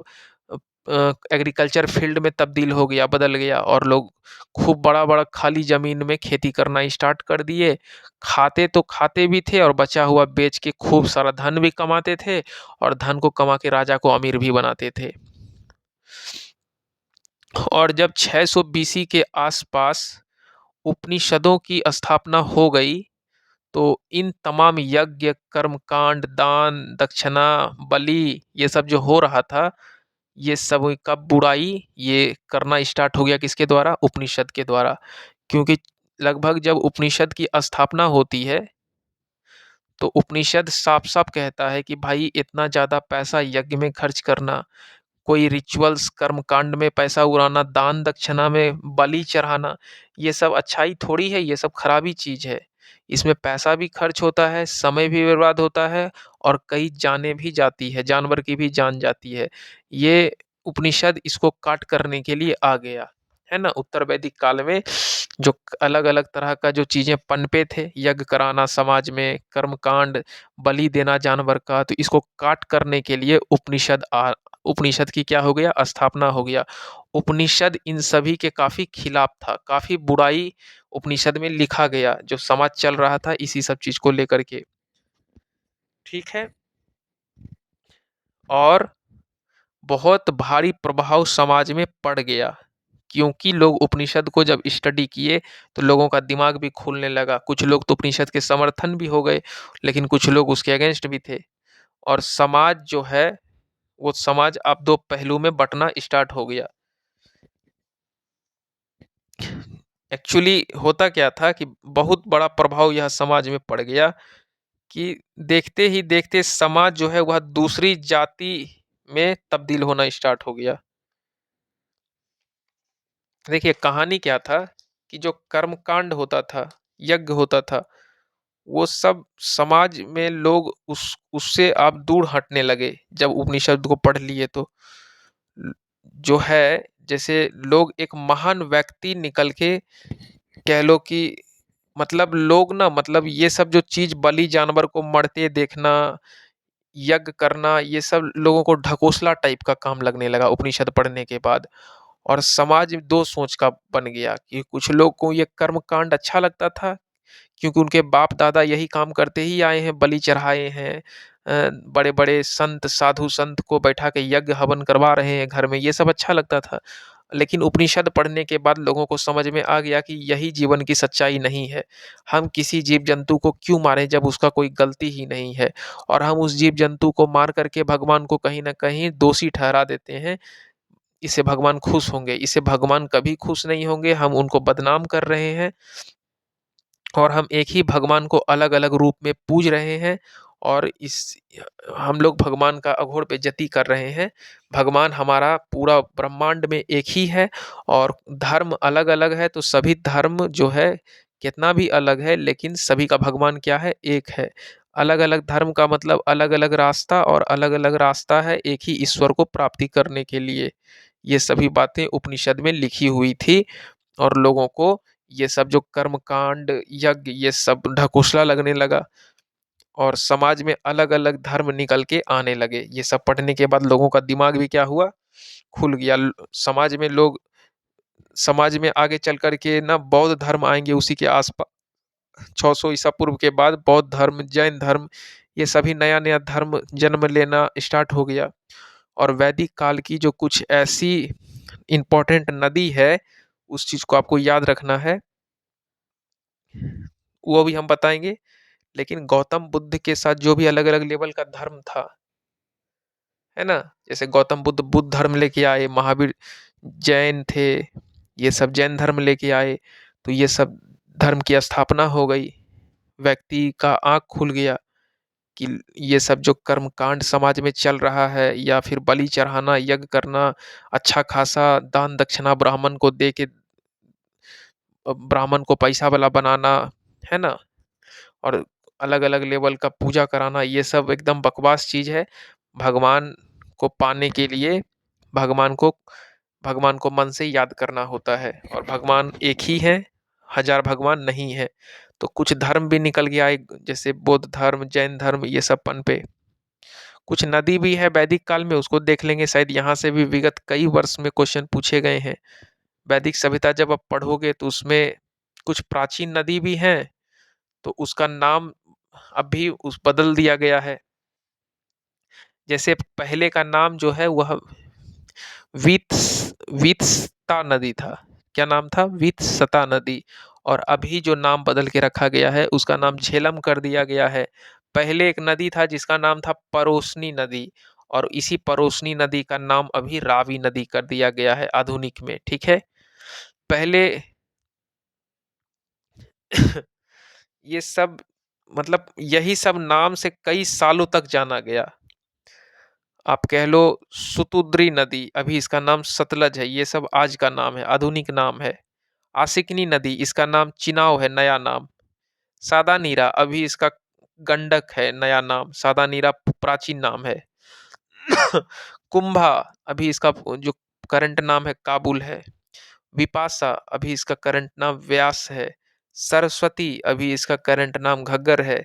एग्रीकल्चर फील्ड में तब्दील हो गया, बदल गया। और लोग खूब बड़ा बड़ा खाली जमीन में खेती करना स्टार्ट कर दिए। खाते तो खाते भी थे और बचा हुआ बेच के खूब सारा धन भी कमाते थे। और धन को कमा के राजा को अमीर भी बनाते थे। और जब 600 बीसी के आसपास उपनिषदों की स्थापना हो गई तो इन तमाम यज्ञ, कर्मकांड, दान, दक्षिणा, बलि, ये सब जो हो रहा था, ये सब का बुराई ये करना स्टार्ट हो गया। किसके द्वारा? उपनिषद के द्वारा। क्योंकि लगभग जब उपनिषद की स्थापना होती है तो उपनिषद साफ साफ कहता है कि भाई इतना ज्यादा पैसा यज्ञ में खर्च करना, कोई रिचुअल्स कर्मकांड में पैसा उड़ाना, दान दक्षिणा में बलि चढ़ाना, ये सब अच्छाई थोड़ी है, ये सब खराबी चीज है। इसमें पैसा भी खर्च होता है, समय भी बर्बाद होता है और कई जानें भी जाती है, जानवर की भी जान जाती है। ये उपनिषद इसको काट करने के लिए आ गया। है ना? उत्तर वैदिक काल में जो अलग-अलग तरह का जो चीज़ें पनपे थे, यज्ञ कराना समाज में, कर्मकांड, बलि देना जानवर का, तो इसको काट करने के लिए उपनिषद की क्या हो गया? स्थापना हो गया। उपनिषद इन सभी के काफ़ी खिलाफ था, काफ़ी बुराई उपनिषद में लिखा गया, जो समाज चल रहा था इसी सब चीज़ को लेकर के। ठीक है? और बहुत भारी प्रभाव समाज में पड़ गया, क्योंकि लोग उपनिषद को जब स्टडी किए तो लोगों का दिमाग भी खुलने लगा। कुछ लोग तो उपनिषद के समर्थन भी हो गए, लेकिन कुछ लोग उसके अगेंस्ट भी थे। और समाज जो है, वो समाज अब दो पहलू में बंटना स्टार्ट हो गया। एक्चुअली होता क्या था कि बहुत बड़ा प्रभाव यह समाज में पड़ गया कि देखते ही देखते समाज जो है वह दूसरी जाति में तब्दील होना स्टार्ट हो गया। देखिए कहानी क्या था कि जो कर्मकांड होता था, यज्ञ होता था, वो सब समाज में लोग उससे आप दूर हटने लगे जब उपनिषद को पढ़ लिए तो। ल- जो है, जैसे लोग एक महान व्यक्ति निकल के कह लो कि मतलब लोग ना, मतलब ये सब जो चीज बलि जानवर को मरते देखना, यज्ञ करना, ये सब लोगों को ढकोसला टाइप का काम लगने लगा उपनिषद पढ़ने के बाद। और समाज दो सोच का बन गया कि कुछ लोग को ये कर्म कांड अच्छा लगता था, क्योंकि उनके बाप दादा यही काम करते ही आए हैं, बलि चढ़ाए हैं, बड़े बड़े संत साधु संत को बैठा के यज्ञ हवन करवा रहे हैं घर में, ये सब अच्छा लगता था। लेकिन उपनिषद पढ़ने के बाद लोगों को समझ में आ गया कि यही जीवन की सच्चाई नहीं है। हम किसी जीव जंतु को क्यों मारें जब उसका कोई गलती ही नहीं है, और हम उस जीव जंतु को मार करके भगवान को कहीं ना कहीं दोषी ठहरा देते हैं। इससे भगवान खुश होंगे, इससे भगवान कभी खुश नहीं होंगे, हम उनको बदनाम कर रहे हैं, और हम एक ही भगवान को अलग अलग रूप में पूज रहे हैं। और इस हम लोग भगवान का अघोर बेइज्जती कर रहे हैं। भगवान हमारा पूरा ब्रह्मांड में एक ही है, और धर्म अलग अलग है तो सभी धर्म जो है कितना भी अलग है, लेकिन सभी का भगवान क्या है? एक है। अलग अलग धर्म का मतलब अलग अलग रास्ता, और अलग अलग रास्ता है एक ही ईश्वर को प्राप्ति करने के लिए। ये सभी बातें उपनिषद में लिखी हुई थी, और लोगों को ये सब जो कर्मकांड, यज्ञ, ये सब ढकोसला लगने लगा, और समाज में अलग अलग धर्म निकल के आने लगे। ये सब पढ़ने के बाद लोगों का दिमाग भी क्या हुआ? खुल गया। समाज में लोग, समाज में आगे चल कर के ना बौद्ध धर्म आएंगे उसी के आसपास। 600 ईसा पूर्व के बाद बौद्ध धर्म, जैन धर्म, ये सभी नया नया धर्म जन्म लेना स्टार्ट हो गया। और वैदिक काल की जो कुछ ऐसी इंपॉर्टेंट नदी है, उस चीज को आपको याद रखना है, वो भी हम बताएंगे। लेकिन गौतम बुद्ध के साथ जो भी अलग अलग लेवल का धर्म था, है ना, जैसे गौतम बुद्ध बुद्ध धर्म लेके आए, महावीर जैन थे, ये सब जैन धर्म लेके आए, तो ये सब धर्म की स्थापना हो गई। व्यक्ति का आंख खुल गया कि ये सब जो कर्म कांड समाज में चल रहा है, या फिर बलि चढ़ाना, यज्ञ करना, अच्छा खासा दान दक्षिणा ब्राह्मण को दे के ब्राह्मण को पैसा वाला बनाना, है ना, और अलग अलग लेवल का पूजा कराना, ये सब एकदम बकवास चीज है। भगवान को पाने के लिए भगवान को भगवान को मन से याद करना होता है, और भगवान एक ही है, हजार भगवान नहीं है। तो कुछ धर्म भी निकल गया एक, जैसे बौद्ध धर्म, जैन धर्म, ये सब पनपे। कुछ नदी भी है वैदिक काल में, उसको देख लेंगे, शायद यहाँ से भी विगत कई वर्ष में क्वेश्चन पूछे गए हैं। वैदिक सभ्यता जब आप पढ़ोगे तो उसमें कुछ प्राचीन नदी भी हैं, तो उसका नाम अभी उस बदल दिया गया है। जैसे पहले का नाम जो है वह वित्सता नदी था। क्या नाम था? वित्सता नदी। और अभी जो नाम बदल के रखा गया है उसका नाम झेलम कर दिया गया है। पहले एक नदी था जिसका नाम था परोसनी नदी, और इसी परोसनी नदी का नाम अभी रावी नदी कर दिया गया है आधुनिक में। ठीक है? पहले ये सब, मतलब यही सब नाम से कई सालों तक जाना गया। आप कह लो सुतुद्री नदी, अभी इसका नाम सतलज है, ये सब आज का नाम है, आधुनिक नाम है। आसिकनी नदी, इसका नाम चिनाव है, नया नाम। सादा नीरा, अभी इसका गंडक है, नया नाम। सादा नीरा प्राचीन नाम है। कुंभा, अभी इसका जो करंट नाम है काबुल है। विपाशा अभी इसका करंट नाम व्यास है, सरस्वती अभी इसका करंट नाम घग्गर है।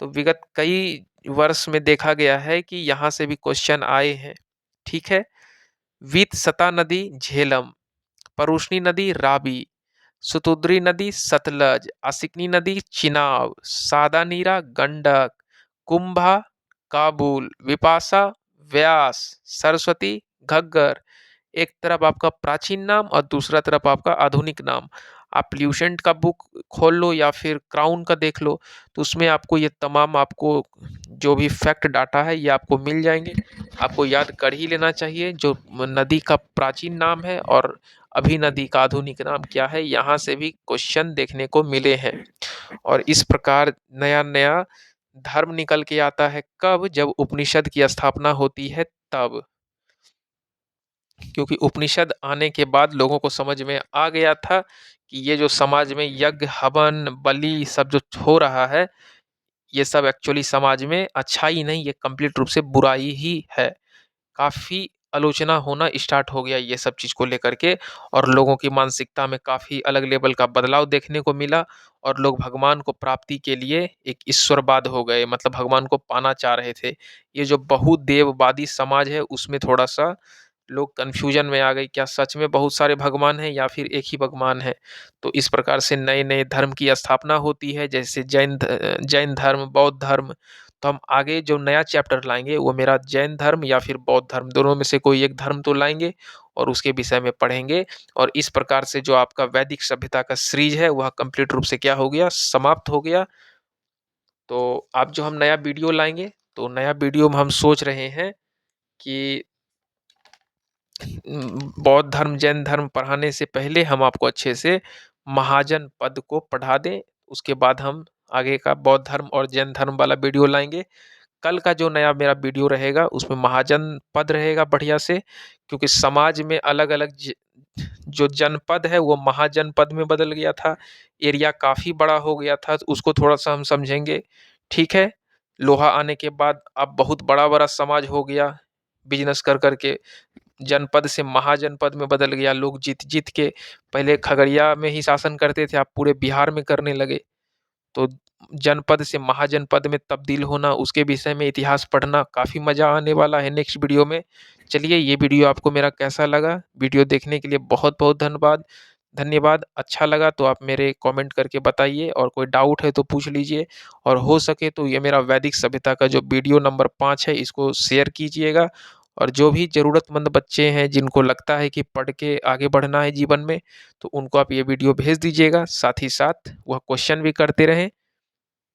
तो विगत कई वर्ष में देखा गया है कि यहाँ से भी क्वेश्चन आए हैं। ठीक है। वीतसता नदी झेलम, परुष्णी नदी रावी, सुतुद्री नदी सतलज, असिकनी नदी चिनाब, सादा नीरा गंडक, कुंभा काबुल, विपाशा व्यास, सरस्वती घग्गर। एक तरफ आपका प्राचीन नाम और दूसरा तरफ आपका आधुनिक नाम। आप ल्यूसेंट का बुक खोल लो या फिर क्राउन का देख लो, तो उसमें आपको ये तमाम आपको जो भी फैक्ट डाटा है ये आपको मिल जाएंगे। आपको याद कर ही लेना चाहिए जो नदी का प्राचीन नाम है और अभी नदी का आधुनिक नाम क्या है। यहाँ से भी क्वेश्चन देखने को मिले हैं और इस प्रकार नया नया धर्म निकल के आता है। कब? जब उपनिषद की स्थापना होती है तब। क्योंकि उपनिषद आने के बाद लोगों को समझ में आ गया था कि ये जो समाज में यज्ञ हवन बलि सब जो हो रहा है ये सब एक्चुअली समाज में अच्छाई नहीं, ये कंप्लीट रूप से बुराई ही है। काफ़ी आलोचना होना स्टार्ट हो गया ये सब चीज़ को लेकर के और लोगों की मानसिकता में काफ़ी अलग लेवल का बदलाव देखने को मिला और लोग भगवान को प्राप्ति के लिए एक ईश्वरवाद हो गए, मतलब भगवान को पाना चाह रहे थे। ये जो बहुदेववादी समाज है उसमें थोड़ा सा लोग कन्फ्यूजन में आ गए, क्या सच में बहुत सारे भगवान हैं या फिर एक ही भगवान है। तो इस प्रकार से नए नए धर्म की स्थापना होती है, जैसे जैन धर्म, बौद्ध धर्म। तो हम आगे जो नया चैप्टर लाएंगे वो मेरा जैन धर्म या फिर बौद्ध धर्म, दोनों में से कोई एक धर्म तो लाएंगे और उसके विषय में पढ़ेंगे। और इस प्रकार से जो आपका वैदिक सभ्यता का सीरीज है वह कंप्लीट रूप से क्या हो गया, समाप्त हो गया। तो आप जो हम नया वीडियो लाएंगे, तो नया वीडियो में हम सोच रहे हैं कि बौद्ध धर्म जैन धर्म पढ़ाने से पहले हम आपको अच्छे से महाजन पद को पढ़ा दें, उसके बाद हम आगे का बौद्ध धर्म और जैन धर्म वाला वीडियो लाएंगे। कल का जो नया मेरा वीडियो रहेगा उसमें महाजन पद रहेगा बढ़िया से, क्योंकि समाज में अलग अलग जो जनपद है वो महाजनपद में बदल गया था, एरिया काफ़ी बड़ा हो गया था, तो उसको थोड़ा सा हम समझेंगे। ठीक है। लोहा आने के बाद अब बहुत बड़ा बड़ा समाज हो गया, बिजनेस कर करके जनपद से महाजनपद में बदल गया। लोग जीत जीत के पहले खगड़िया में ही शासन करते थे, अब पूरे बिहार में करने लगे। तो जनपद से महाजनपद में तब्दील होना, उसके विषय में इतिहास पढ़ना, काफ़ी मज़ा आने वाला है नेक्स्ट वीडियो में। चलिए, ये वीडियो आपको मेरा कैसा लगा? वीडियो देखने के लिए बहुत बहुत धन्यवाद धन्यवाद। अच्छा लगा तो आप मेरे कमेंट करके बताइए और कोई डाउट है तो पूछ लीजिए। और हो सके तो ये मेरा वैदिक सभ्यता का जो वीडियो नंबर 5 है इसको शेयर कीजिएगा। और जो भी ज़रूरतमंद बच्चे हैं जिनको लगता है कि पढ़ के आगे बढ़ना है जीवन में, तो उनको आप ये वीडियो भेज दीजिएगा। साथ ही साथ वह क्वेश्चन भी करते रहें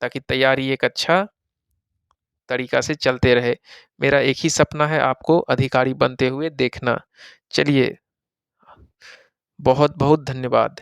ताकि तैयारी एक अच्छा तरीका से चलते रहे। मेरा एक ही सपना है, आपको अधिकारी बनते हुए देखना। चलिए, बहुत बहुत धन्यवाद।